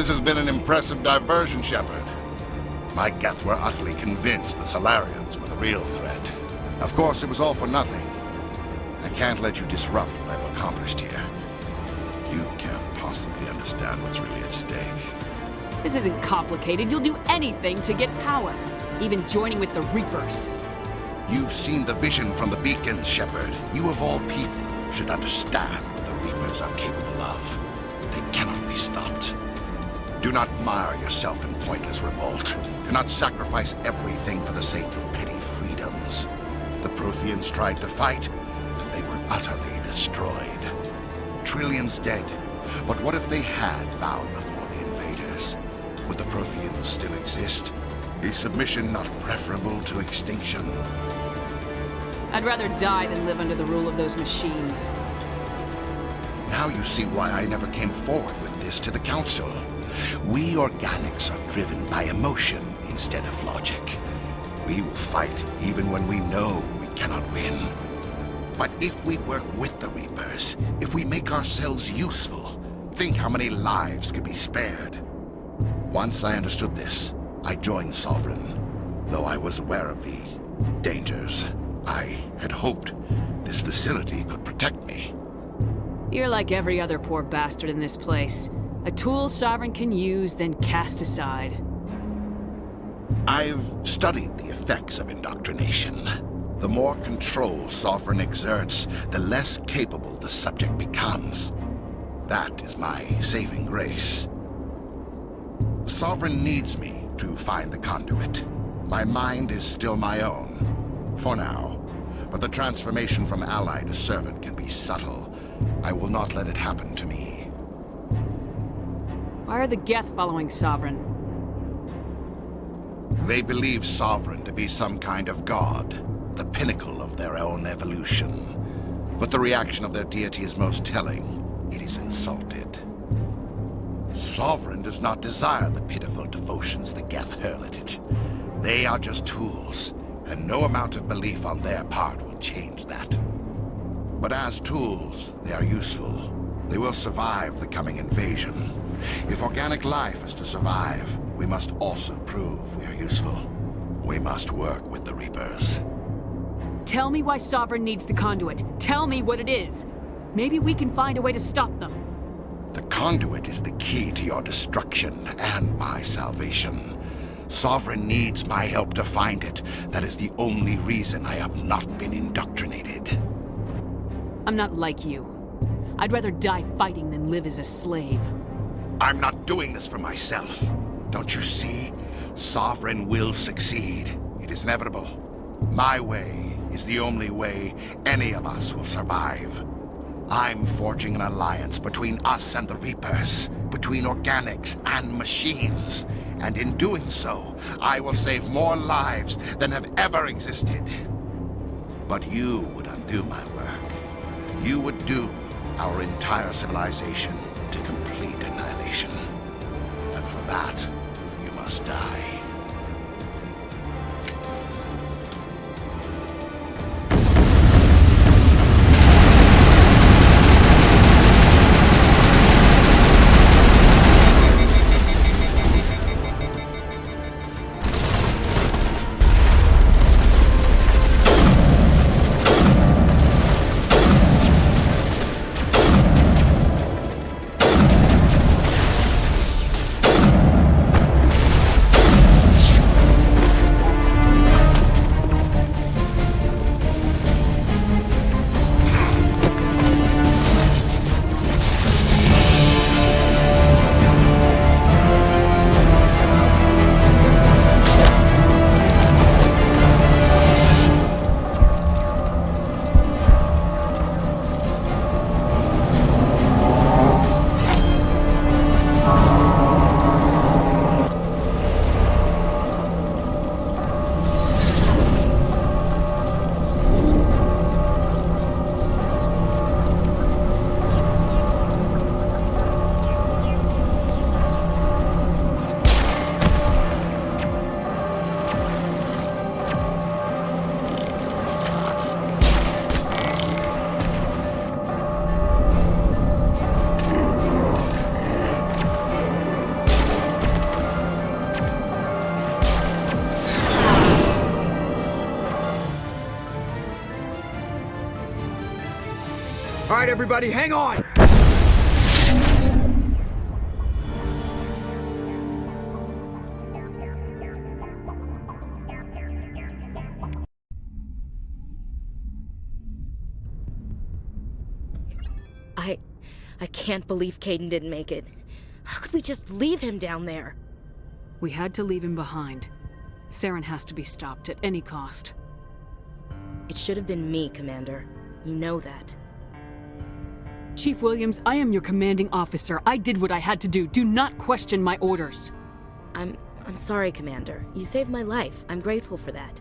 This has been an impressive diversion, Shepard. My Geth were utterly convinced the Solarians were the real threat. Of course, it was all for nothing. I can't let you disrupt what I've accomplished here. You can't possibly understand what's really at stake. This isn't complicated. You'll do anything to get power, even joining with the Reapers. You've seen the vision from the beacons, Shepard. You of all people should understand what the Reapers are capable of. They cannot be stopped. Do not mire yourself in pointless revolt. Do not sacrifice everything for the sake of petty freedoms. The Protheans tried to fight, and they were utterly destroyed. Trillions dead. But what if they had bowed before the invaders? Would the Protheans still exist? Is submission not preferable to extinction? I'd rather die than live under the rule of those machines. Now you see why I never came forward with this to the Council. We organics are driven by emotion instead of logic. We will fight even when we know we cannot win. But if we work with the Reapers, if we make ourselves useful, think how many lives could be spared. Once I understood this, I joined Sovereign, though I was aware of the dangers. I had hoped this facility could protect me. You're like every other poor bastard in this place. A tool Sovereign can use, then cast aside. I've studied the effects of indoctrination. The more control Sovereign exerts, the less capable the subject becomes. That is my saving grace. Sovereign needs me to find the conduit. My mind is still my own, for now. But the transformation from ally to servant can be subtle. I will not let it happen to me. Why are the Geth following Sovereign? They believe Sovereign to be some kind of god, the pinnacle of their own evolution. But the reaction of their deity is most telling. It is insulted. Sovereign does not desire the pitiful devotions the Geth hurl at it. They are just tools, and no amount of belief on their part will change that. But as tools, they are useful. They will survive the coming invasion. If organic life is to survive, we must also prove we are useful. We must work with the Reapers. Tell me why Sovereign needs the conduit. Tell me what it is. Maybe we can find a way to stop them. The conduit is the key to your destruction and my salvation. Sovereign needs my help to find it. That is the only reason I have not been indoctrinated. I'm not like you. I'd rather die fighting than live as a slave. I'm not doing this for myself. Don't you see? Sovereign will succeed. It is inevitable. My way is the only way any of us will survive. I'm forging an alliance between us and the Reapers, between organics and machines. And in doing so, I will save more lives than have ever existed. But you would undo my work. You would doom our entire civilization to complete annihilation. And for that, you must die. All right, everybody, hang on! I can't believe Caden didn't make it. How could we just leave him down there? We had to leave him behind. Saren has to be stopped at any cost. It should have been me, Commander. You know that. Chief Williams, I am your commanding officer. I did what I had to do. Do not question my orders. I'm sorry, Commander. You saved my life. I'm grateful for that.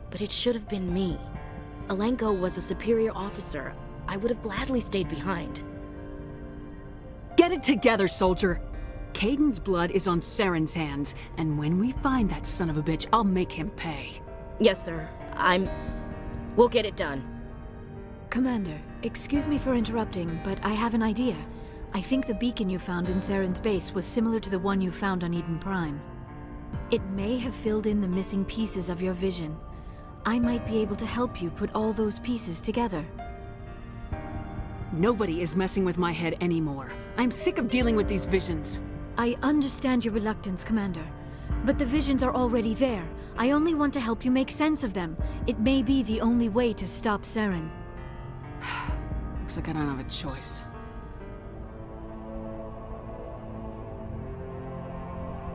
But it should have been me. Alenko was a superior officer. I would have gladly stayed behind. Get it together, soldier. Kaiden's blood is on Saren's hands, and when we find that son of a bitch, I'll make him pay. Yes, sir. We'll get it done. Commander, excuse me for interrupting, but I have an idea. I think the beacon you found in Saren's base was similar to the one you found on Eden Prime. It may have filled in the missing pieces of your vision. I might be able to help you put all those pieces together. Nobody is messing with my head anymore. I'm sick of dealing with these visions. I understand your reluctance, Commander. But the visions are already there. I only want to help you make sense of them. It may be the only way to stop Saren. Looks like I don't have a choice.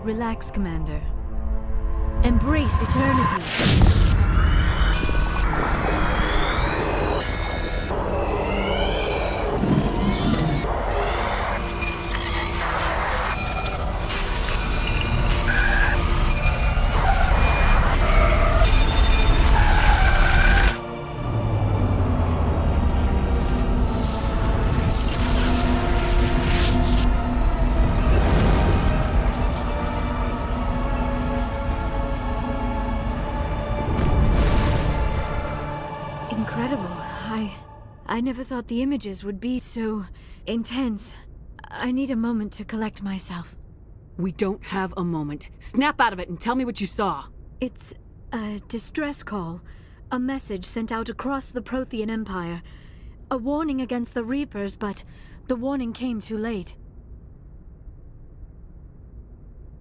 Relax, Commander. Embrace eternity. Incredible. I never thought the images would be so intense. I need a moment to collect myself. We don't have a moment. Snap out of it and tell me what you saw. It's a distress call. A message sent out across the Prothean Empire. A warning against the Reapers, but the warning came too late.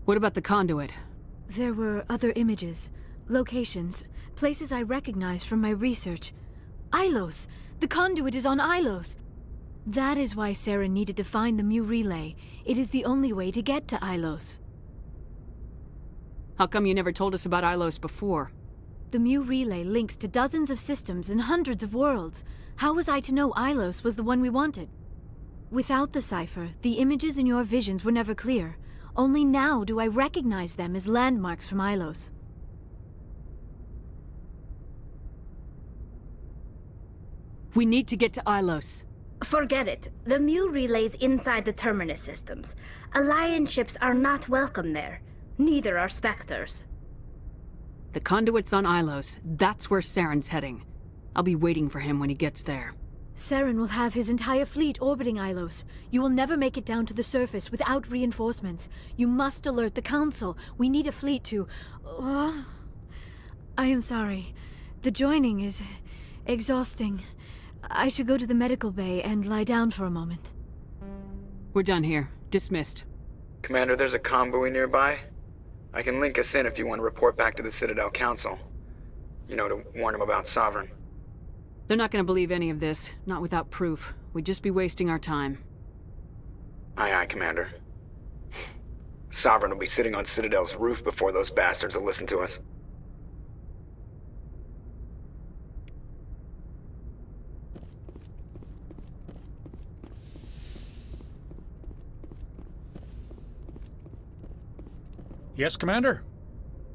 What about the conduit? There were other images, locations, places I recognized from my research. Ilos! The conduit is on Ilos! That is why Saren needed to find the Mu relay. It is the only way to get to Ilos. How come you never told us about Ilos before? The Mu relay links to dozens of systems and hundreds of worlds. How was I to know Ilos was the one we wanted? Without the cipher, the images in your visions were never clear. Only now do I recognize them as landmarks from Ilos. We need to get to Ilos. Forget it. The Mu relay's inside the Terminus systems. Alliance ships are not welcome there. Neither are Spectres. The conduit's on Ilos. That's where Saren's heading. I'll be waiting for him when he gets there. Saren will have his entire fleet orbiting Ilos. You will never make it down to the surface without reinforcements. You must alert the Council. We need a fleet to... I am sorry. The joining is exhausting. I should go to the medical bay and lie down for a moment. We're done here. Dismissed. Commander, there's a convoy nearby. I can link us in if you want to report back to the Citadel Council. You know, to warn them about Sovereign. They're not gonna believe any of this, not without proof. We'd just be wasting our time. Aye, aye, Commander. Sovereign will be sitting on Citadel's roof before those bastards will listen to us. Yes, Commander?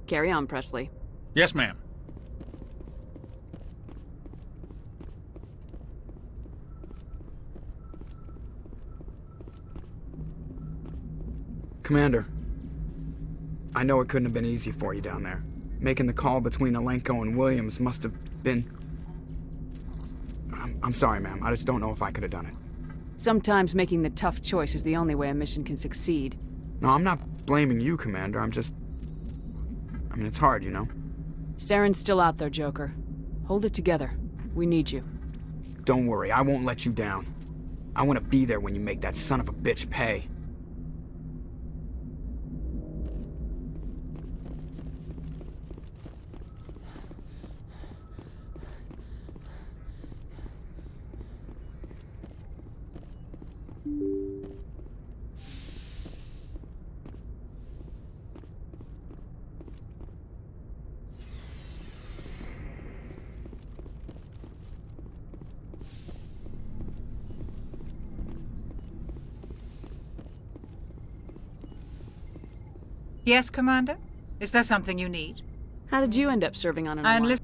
Carry on, Presley. Yes, ma'am. Commander, I know it couldn't have been easy for you down there. Making the call between Alenko and Williams must have been... I'm sorry, ma'am. I just don't know if I could have done it. Sometimes making the tough choice is the only way a mission can succeed. No, I'm not blaming you, Commander. I'm just... I mean, it's hard, you know? Saren's still out there, Joker. Hold it together. We need you. Don't worry, I won't let you down. I want to be there when you make that son of a bitch pay. Yes, Commander? Is there something you need? How did you end up serving on an I Alliance?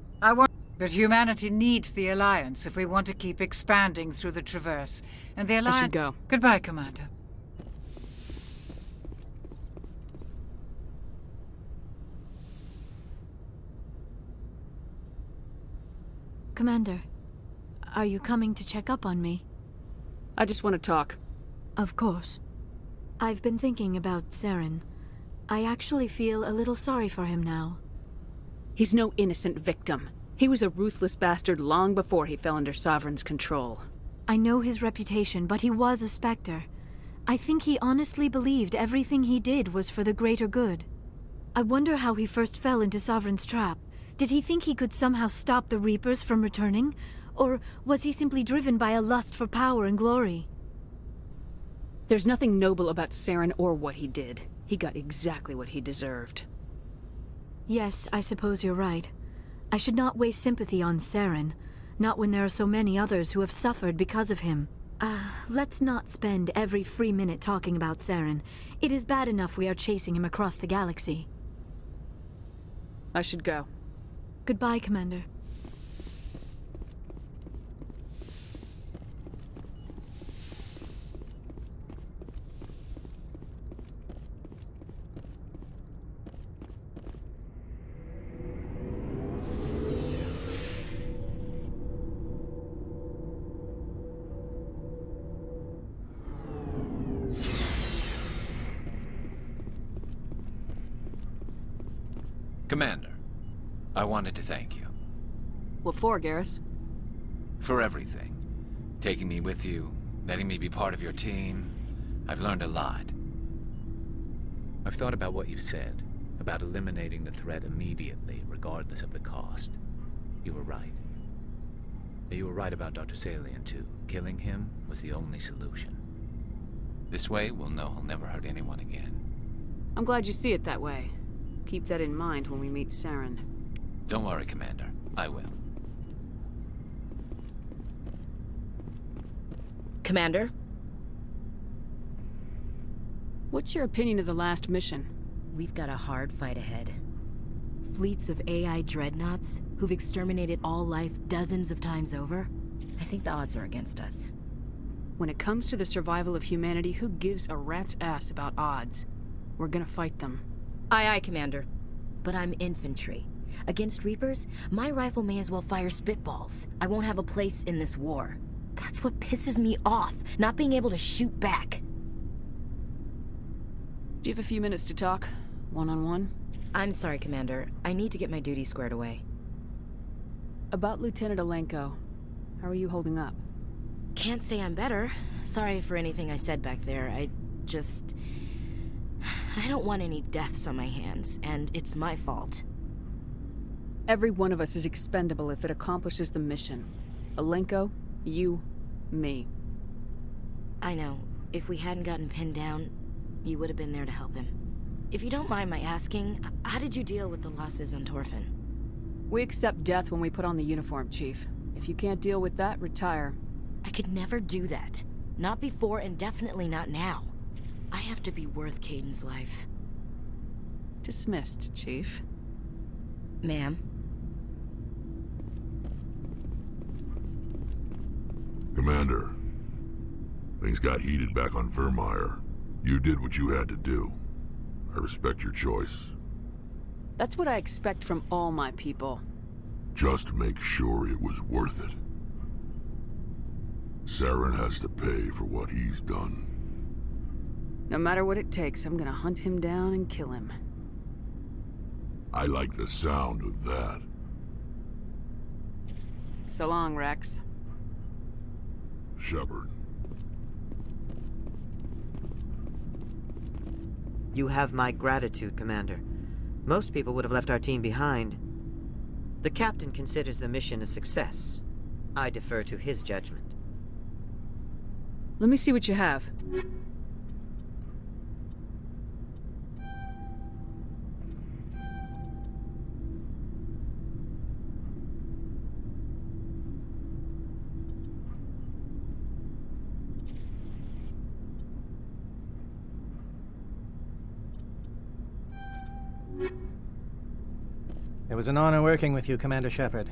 but humanity needs the Alliance if we want to keep expanding through the Traverse. And the Alliance... I should go. Goodbye, Commander. Commander, are you coming to check up on me? I just want to talk. Of course. I've been thinking about Saren. I actually feel a little sorry for him now. He's no innocent victim. He was a ruthless bastard long before he fell under Sovereign's control. I know his reputation, but he was a Spectre. I think he honestly believed everything he did was for the greater good. I wonder how he first fell into Sovereign's trap. Did he think he could somehow stop the Reapers from returning? Or was he simply driven by a lust for power and glory? There's nothing noble about Saren or what he did. He got exactly what he deserved. Yes, I suppose you're right. I should not waste sympathy on Saren, not when there are so many others who have suffered because of him. Let's not spend every free minute talking about Saren. It is bad enough we are chasing him across the galaxy. I should go. Goodbye, Commander. Commander, I wanted to thank you. What for, Garrus? For everything. Taking me with you, letting me be part of your team. I've learned a lot. I've thought about what you said, about eliminating the threat immediately, regardless of the cost. You were right. You were right about Dr. Salian, too. Killing him was the only solution. This way, we'll know he'll never hurt anyone again. I'm glad you see it that way. Keep that in mind when we meet Saren. Don't worry, Commander. I will. Commander? What's your opinion of the last mission? We've got a hard fight ahead. Fleets of AI dreadnoughts who've exterminated all life dozens of times over. I think the odds are against us. When it comes to the survival of humanity, who gives a rat's ass about odds? We're gonna fight them. Aye, aye, Commander. But I'm infantry. Against Reapers, my rifle may as well fire spitballs. I won't have a place in this war. That's what pisses me off, not being able to shoot back. Do you have a few minutes to talk? One-on-one? I'm sorry, Commander. I need to get my duty squared away. About Lieutenant Alenko. How are you holding up? Can't say I'm better. Sorry for anything I said back there. I don't want any deaths on my hands, and it's my fault. Every one of us is expendable if it accomplishes the mission. Alenko, you, me. I know. If we hadn't gotten pinned down, you would have been there to help him. If you don't mind my asking, how did you deal with the losses on Torfin? We accept death when we put on the uniform, Chief. If you can't deal with that, retire. I could never do that. Not before, and definitely not now. I have to be worth Kaiden's life. Dismissed, Chief. Ma'am? Commander, things got heated back on Vermeer. You did what you had to do. I respect your choice. That's what I expect from all my people. Just make sure it was worth it. Saren has to pay for what he's done. No matter what it takes, I'm gonna hunt him down and kill him. I like the sound of that. So long, Rex. Shepard. You have my gratitude, Commander. Most people would have left our team behind. The captain considers the mission a success. I defer to his judgment. Let me see what you have. It was an honor working with you, Commander Shepard.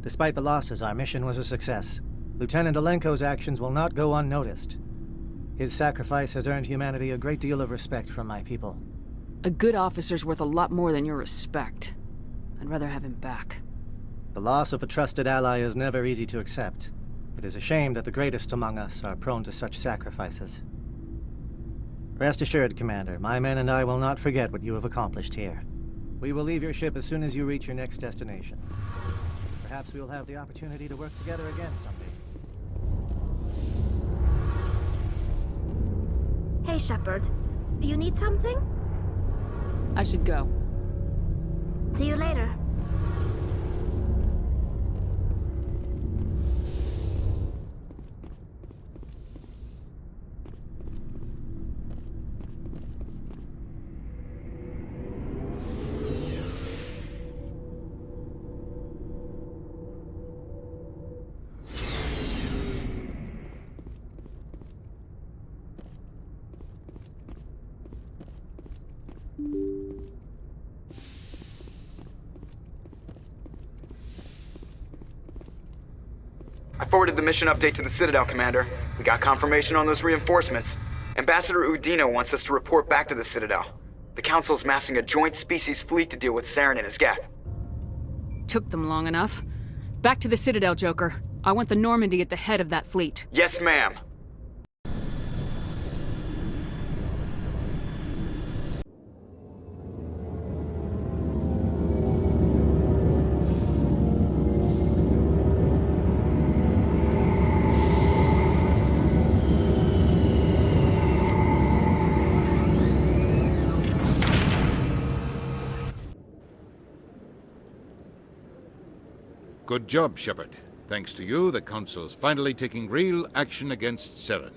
Despite the losses, our mission was a success. Lieutenant Alenko's actions will not go unnoticed. His sacrifice has earned humanity a great deal of respect from my people. A good officer's worth a lot more than your respect. I'd rather have him back. The loss of a trusted ally is never easy to accept. It is a shame that the greatest among us are prone to such sacrifices. Rest assured, Commander, my men and I will not forget what you have accomplished here. We will leave your ship as soon as you reach your next destination. Perhaps we will have the opportunity to work together again someday. Hey, Shepard. You need something? I should go. See you later. I forwarded the mission update to the Citadel, Commander. We got confirmation on those reinforcements. Ambassador Udina wants us to report back to the Citadel. The Council's massing a joint species fleet to deal with Saren and his geth. Took them long enough. Back to the Citadel, Joker. I want the Normandy at the head of that fleet. Yes, ma'am. Good job, Shepard. Thanks to you, the Council's finally taking real action against Saren.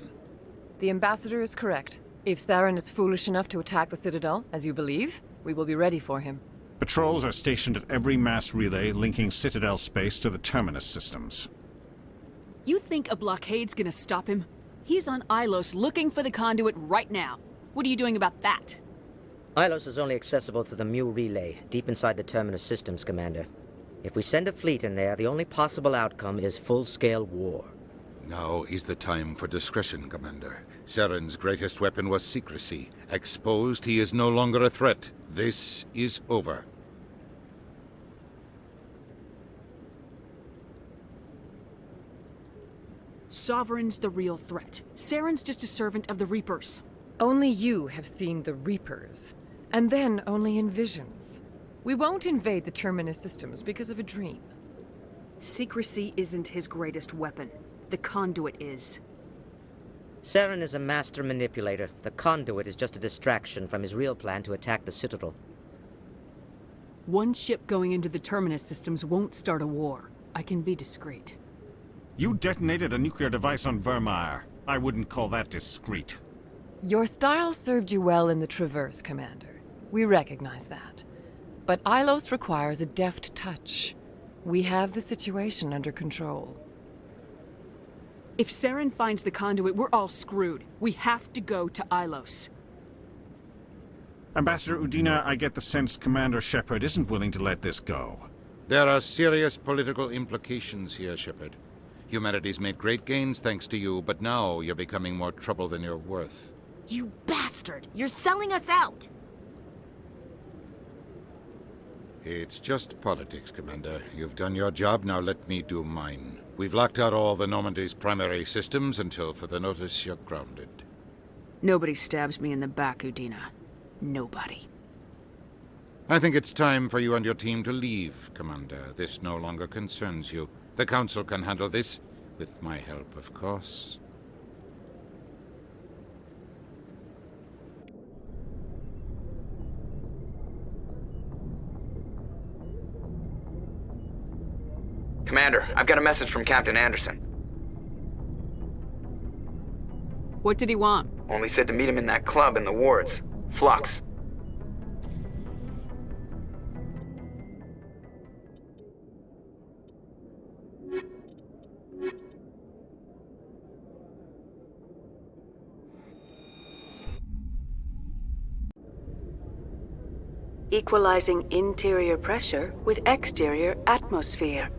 The Ambassador is correct. If Saren is foolish enough to attack the Citadel, as you believe, we will be ready for him. Patrols are stationed at every mass relay linking Citadel space to the Terminus systems. You think a blockade's gonna stop him? He's on Ilos looking for the conduit right now. What are you doing about that? Ilos is only accessible to the Mu relay, deep inside the Terminus systems, Commander. If we send a fleet in there, the only possible outcome is full-scale war. Now is the time for discretion, Commander. Saren's greatest weapon was secrecy. Exposed, he is no longer a threat. This is over. Sovereign's the real threat. Saren's just a servant of the Reapers. Only you have seen the Reapers, and then only in visions. We won't invade the Terminus systems because of a dream. Secrecy isn't his greatest weapon. The conduit is. Saren is a master manipulator. The conduit is just a distraction from his real plan to attack the Citadel. One ship going into the Terminus systems won't start a war. I can be discreet. You detonated a nuclear device on Vermeer. I wouldn't call that discreet. Your style served you well in the Traverse, Commander. We recognize that. But Ilos requires a deft touch. We have the situation under control. If Saren finds the conduit, we're all screwed. We have to go to Ilos. Ambassador Udina, I get the sense Commander Shepard isn't willing to let this go. There are serious political implications here, Shepard. Humanity's made great gains thanks to you, but now you're becoming more trouble than you're worth. You bastard! You're selling us out! It's just politics, Commander. You've done your job, now let me do mine. We've locked out all the Normandy's primary systems until further notice you're grounded. Nobody stabs me in the back, Udina. Nobody. I think it's time for you and your team to leave, Commander. This no longer concerns you. The Council can handle this, with my help, of course. Commander, I've got a message from Captain Anderson. What did he want? Only said to meet him in that club in the wards. Flux. equalizing interior pressure with exterior atmosphere.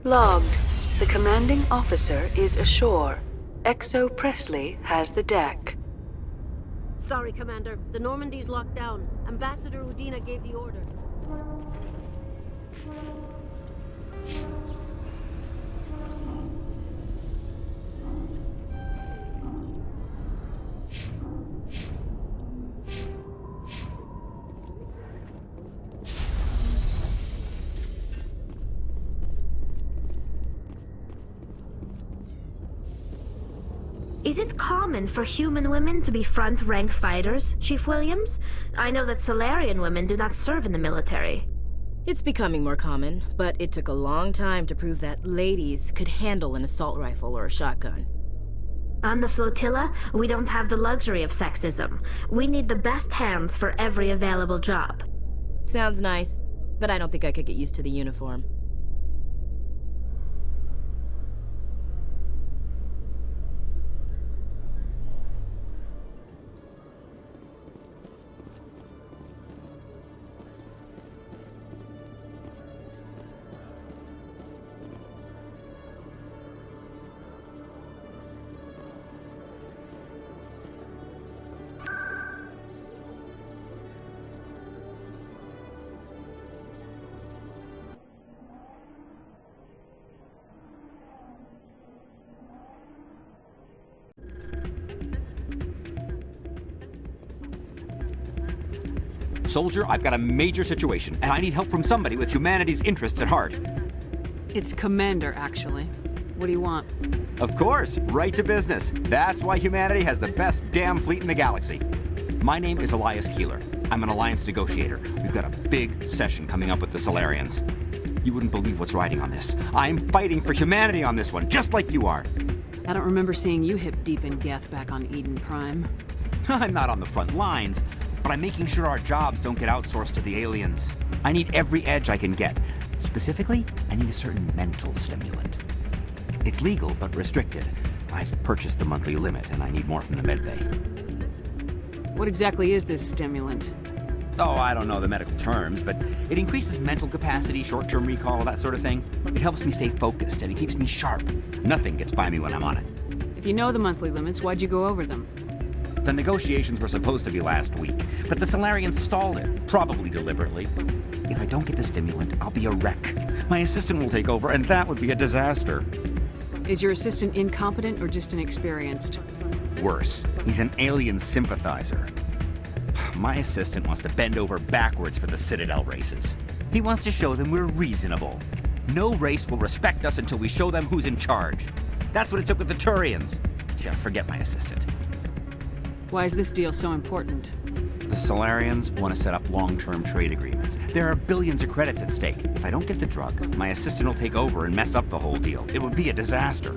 Logged. The commanding officer is ashore. Exo Presley has the deck. Sorry, Commander. The Normandy's locked down. Ambassador Udina gave the order. Is it common for human women to be front-rank fighters, Chief Williams? I know that Solarian women do not serve in the military. It's becoming more common, but it took a long time to prove that ladies could handle an assault rifle or a shotgun. On the flotilla, we don't have the luxury of sexism. We need the best hands for every available job. Sounds nice, but I don't think I could get used to the uniform. Soldier, I've got a major situation, and I need help from somebody with humanity's interests at heart. It's Commander, actually. What do you want? Of course, right to business. That's why humanity has the best damn fleet in the galaxy. My name is Elias Keeler. I'm an alliance negotiator. We've got a big session coming up with the Solarians. You wouldn't believe what's riding on this. I'm fighting for humanity on this one, just like you are. I don't remember seeing you hip deep in Geth back on Eden Prime. I'm not on the front lines, but I'm making sure our jobs don't get outsourced to the aliens. I need every edge I can get. Specifically, I need a certain mental stimulant. It's legal, but restricted. I've purchased the monthly limit, and I need more from the medbay. What exactly is this stimulant? Oh, I don't know the medical terms, but it increases mental capacity, short-term recall, that sort of thing. It helps me stay focused, and it keeps me sharp. Nothing gets by me when I'm on it. If you know the monthly limits, why'd you go over them? The negotiations were supposed to be last week, but the Solarians stalled it, probably deliberately. If I don't get the stimulant, I'll be a wreck. My assistant will take over, and that would be a disaster. Is your assistant incompetent or just inexperienced? Worse, he's an alien sympathizer. My assistant wants to bend over backwards for the Citadel races. He wants to show them we're reasonable. No race will respect us until we show them who's in charge. That's what it took with the Turians. Yeah, forget my assistant. Why is this deal so important? The Solarians want to set up long-term trade agreements. There are billions of credits at stake. If I don't get the drug, my assistant will take over and mess up the whole deal. It would be a disaster.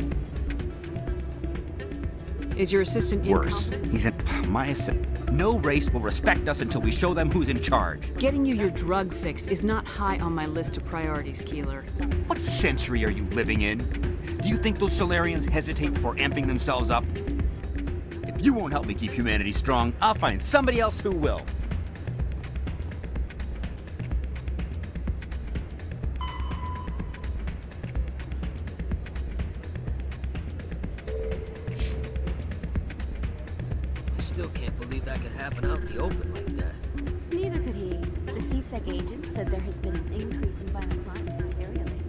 Is your assistant Worse, incompetent? he's in my assistant. No race will respect us until we show them who's in charge. Getting you your drug fix is not high on my list of priorities, Keeler. What century are you living in? Do you think those Solarians hesitate before amping themselves up? If you won't help me keep humanity strong, I'll find somebody else who will. I still can't believe that could happen out in the open like that. Neither could he. The CSEC agent said there has been an increase in violent crimes in this area lately.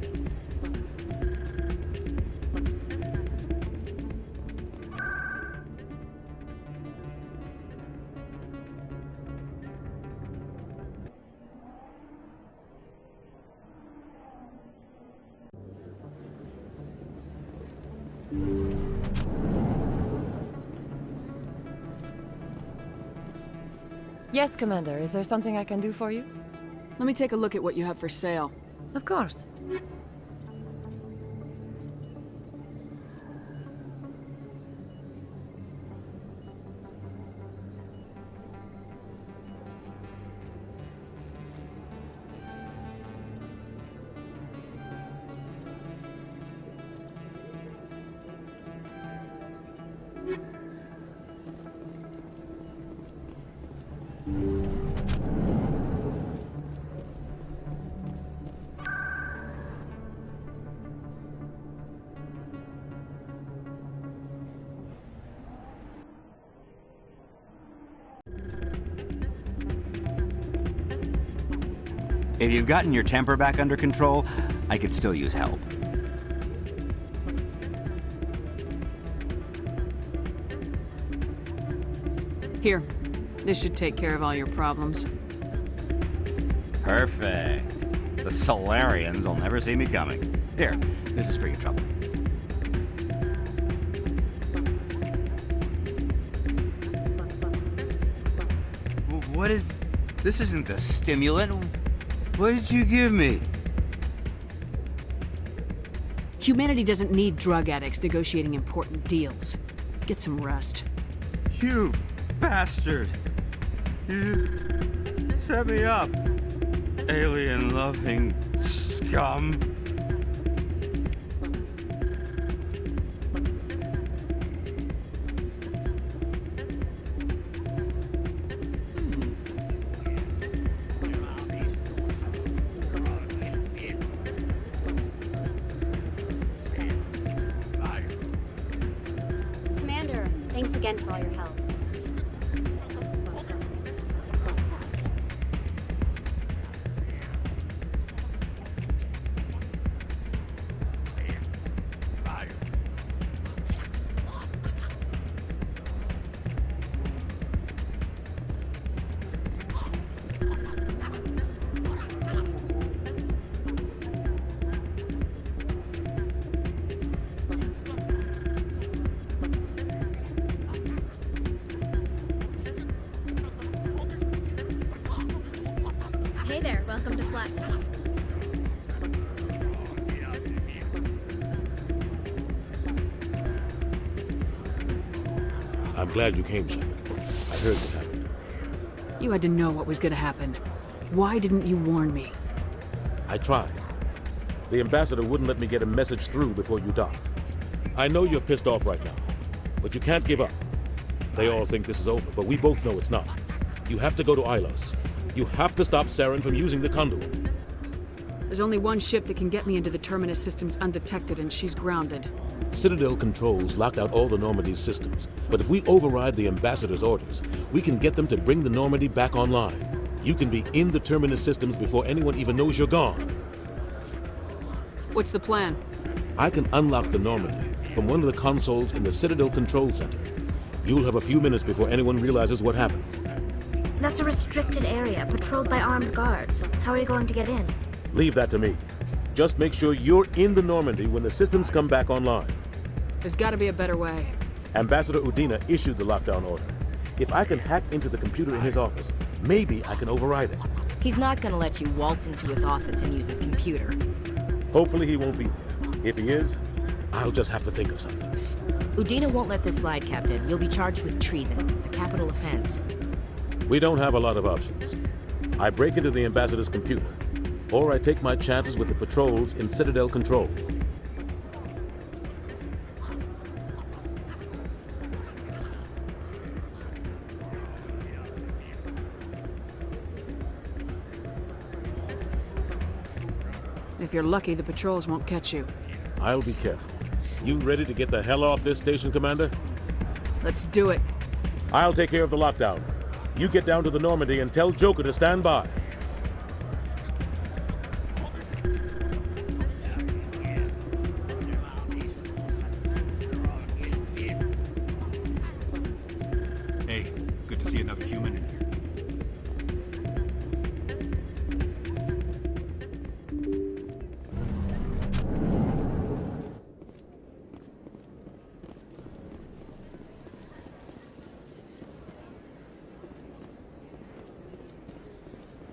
Yes, Commander. Is there something I can do for you? Let me take a look at what you have for sale. Of course. If you've gotten your temper back under control, I could still use help. Here. This should take care of all your problems. Perfect. The Solarians will never see me coming. Here, this is for your trouble. What is... This isn't the stimulant. What did you give me? Humanity doesn't need drug addicts negotiating important deals. Get some rest. You bastard! You set me up, alien-loving scum. Commander, thanks again for all your help. Hey there, welcome to Flex. I'm glad you came, Shepard. I heard what happened. You had to know what was gonna happen. Why didn't you warn me? I tried. The ambassador wouldn't let me get a message through before you docked. I know you're pissed off right now, but you can't give up. They all think this is over, but we both know it's not. You have to go to Ilos. You have to stop Saren from using the conduit. There's only one ship that can get me into the Terminus systems undetected, and she's grounded. Citadel controls locked out all the Normandy's systems, but if we override the ambassador's orders, we can get them to bring the Normandy back online. You can be in the Terminus systems before anyone even knows you're gone. What's the plan? I can unlock the Normandy from one of the consoles in the Citadel Control Center. You'll have a few minutes before anyone realizes what happened. That's a restricted area, patrolled by armed guards. How are you going to get in? Leave that to me. Just make sure you're in the Normandy when the systems come back online. There's gotta be a better way. Ambassador Udina issued the lockdown order. If I can hack into the computer in his office, maybe I can override it. He's not gonna let you waltz into his office and use his computer. Hopefully he won't be there. If he is, I'll just have to think of something. Udina won't let this slide, Captain. You'll be charged with treason, a capital offense. We don't have a lot of options. I break into the ambassador's computer, or I take my chances with the patrols in Citadel Control. If you're lucky, the patrols won't catch you. I'll be careful. You ready to get the hell off this station, Commander? Let's do it. I'll take care of the lockdown. You get down to the Normandy and tell Joker to stand by. Hey, good to see another human in here.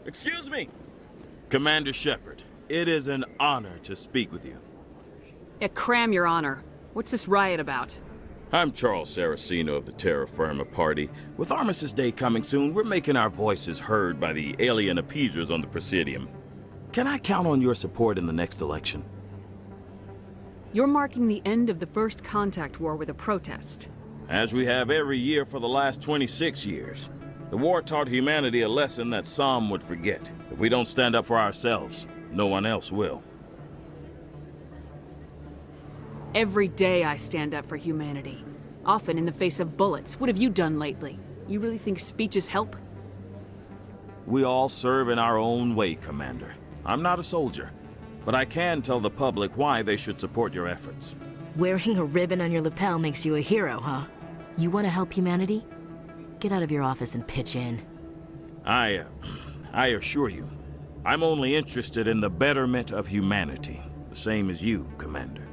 Excuse me! Commander Shepard, it is an honor to speak with you. Yeah, cram, Your Honor. What's this riot about? I'm Charles Saraceno of the Terra Firma Party. With Armistice Day coming soon, we're making our voices heard by the alien appeasers on the Presidium. Can I count on your support in the next election? You're marking the end of the First Contact War with a protest. As we have every year for the last 26 years. The war taught humanity a lesson that some would forget. If we don't stand up for ourselves, no one else will. Every day I stand up for humanity. Often in the face of bullets. What have you done lately? You really think speeches help? We all serve in our own way, Commander. I'm not a soldier, but I can tell the public why they should support your efforts. Wearing a ribbon on your lapel makes you a hero, huh? You want to help humanity? Get out of your office and pitch in. I assure you, I'm only interested in the betterment of humanity, the same as you, Commander.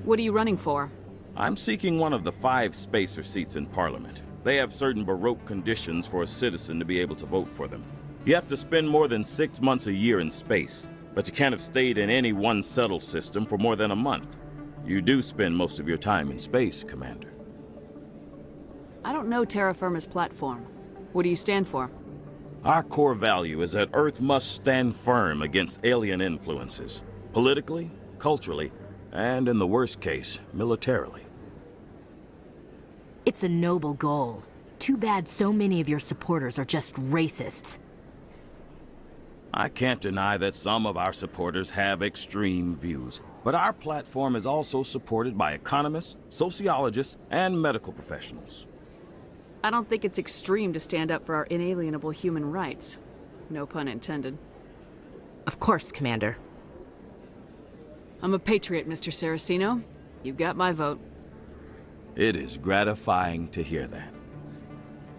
What are you running for? I'm seeking one of the 5 spacer seats in Parliament. They have certain Baroque conditions for a citizen to be able to vote for them. You have to spend more than 6 months a year in space, but you can't have stayed in any one settled system for more than a month. You do spend most of your time in space, Commander. I don't know terra firma's platform. What do you stand for? Our core value is that Earth must stand firm against alien influences, politically, culturally, and in the worst case, militarily. It's a noble goal. Too bad so many of your supporters are just racists. I can't deny that some of our supporters have extreme views, but our platform is also supported by economists, sociologists, and medical professionals. I don't think it's extreme to stand up for our inalienable human rights. No pun intended. Of course, Commander. I'm a patriot, Mr. Saraceno. You got my vote. It is gratifying to hear that.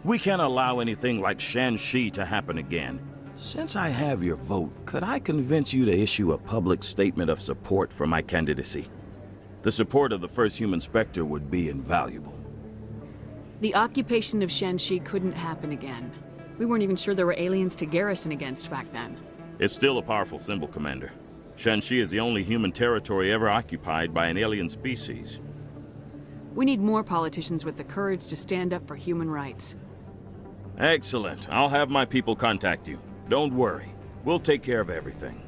We can't allow anything like Shanxi to happen again. Since I have your vote, could I convince you to issue a public statement of support for my candidacy? The support of the first human Spectre would be invaluable. The occupation of Shanxi couldn't happen again. We weren't even sure there were aliens to garrison against back then. It's still a powerful symbol, Commander. Shanxi is the only human territory ever occupied by an alien species. We need more politicians with the courage to stand up for human rights. Excellent. I'll have my people contact you. Don't worry. We'll take care of everything.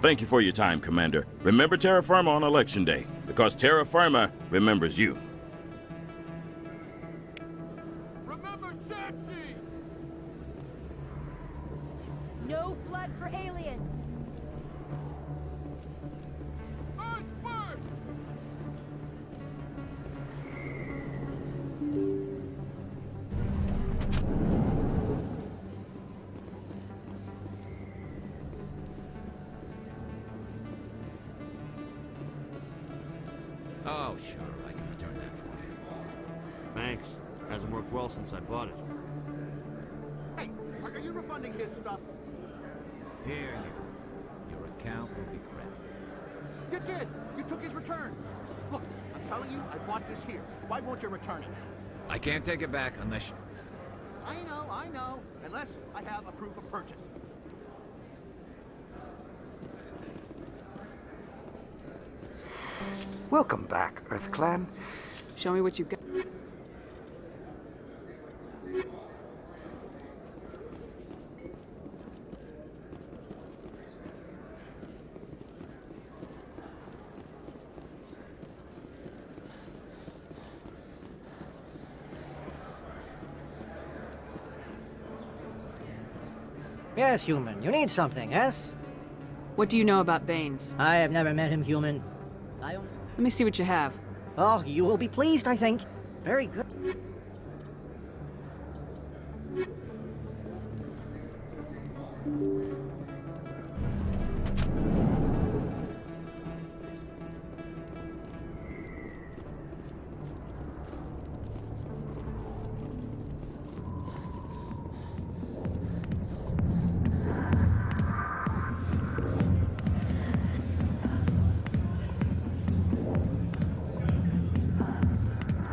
Thank you for your time, Commander. Remember Terra Firma on Election Day, because Terra Firma remembers you. Remember Shanxi! No blood for aliens! Earth first! Oh, sure, I can return that for you. Thanks. Hasn't worked well since I bought it. Hey, are you refunding his stuff? Here you. Your account will be credited. You did! You took his return! Look, I'm telling you, I bought this here. Why won't you return it? I can't take it back unless... I know. Unless I have a proof of purchase. Welcome back, EarthClan. Show me what you've got. Yes, human. You need something, yes? What do you know about Baines? I have never met him, human. Let me see what you have. Oh, you will be pleased, I think. Very good.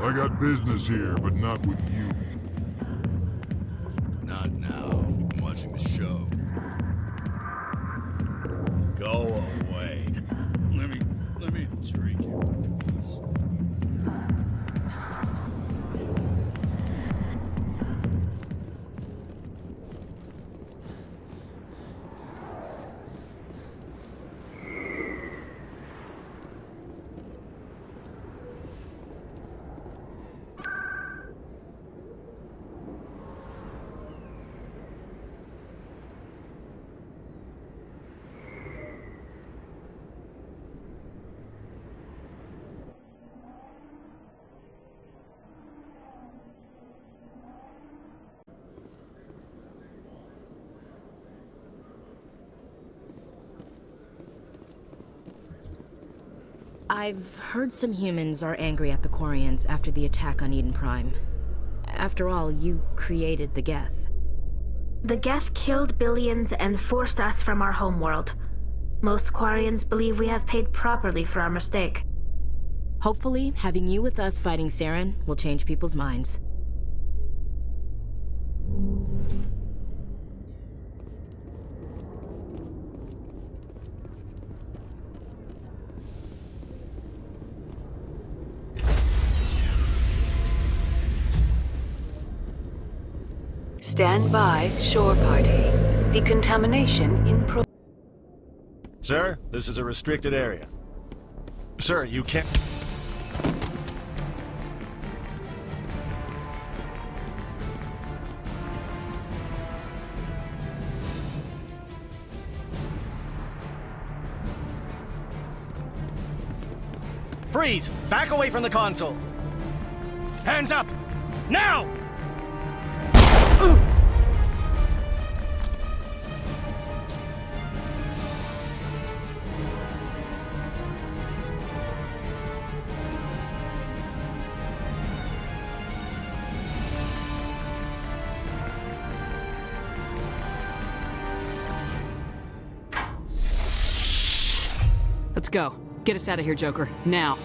I got business here, but not with you. Not now. I'm watching the show. Go away. Let me drink it, please. I've heard some humans are angry at the Quarians after the attack on Eden Prime. After all, you created the Geth. The Geth killed billions and forced us from our homeworld. Most Quarians believe we have paid properly for our mistake. Hopefully, having you with us fighting Saren will change people's minds. Stand by, shore party. Decontamination in pro... Sir, this is a restricted area. Sir, you can't... Freeze! Back away from the console! Hands up! Now! Let's go. Get us out of here, Joker. Now.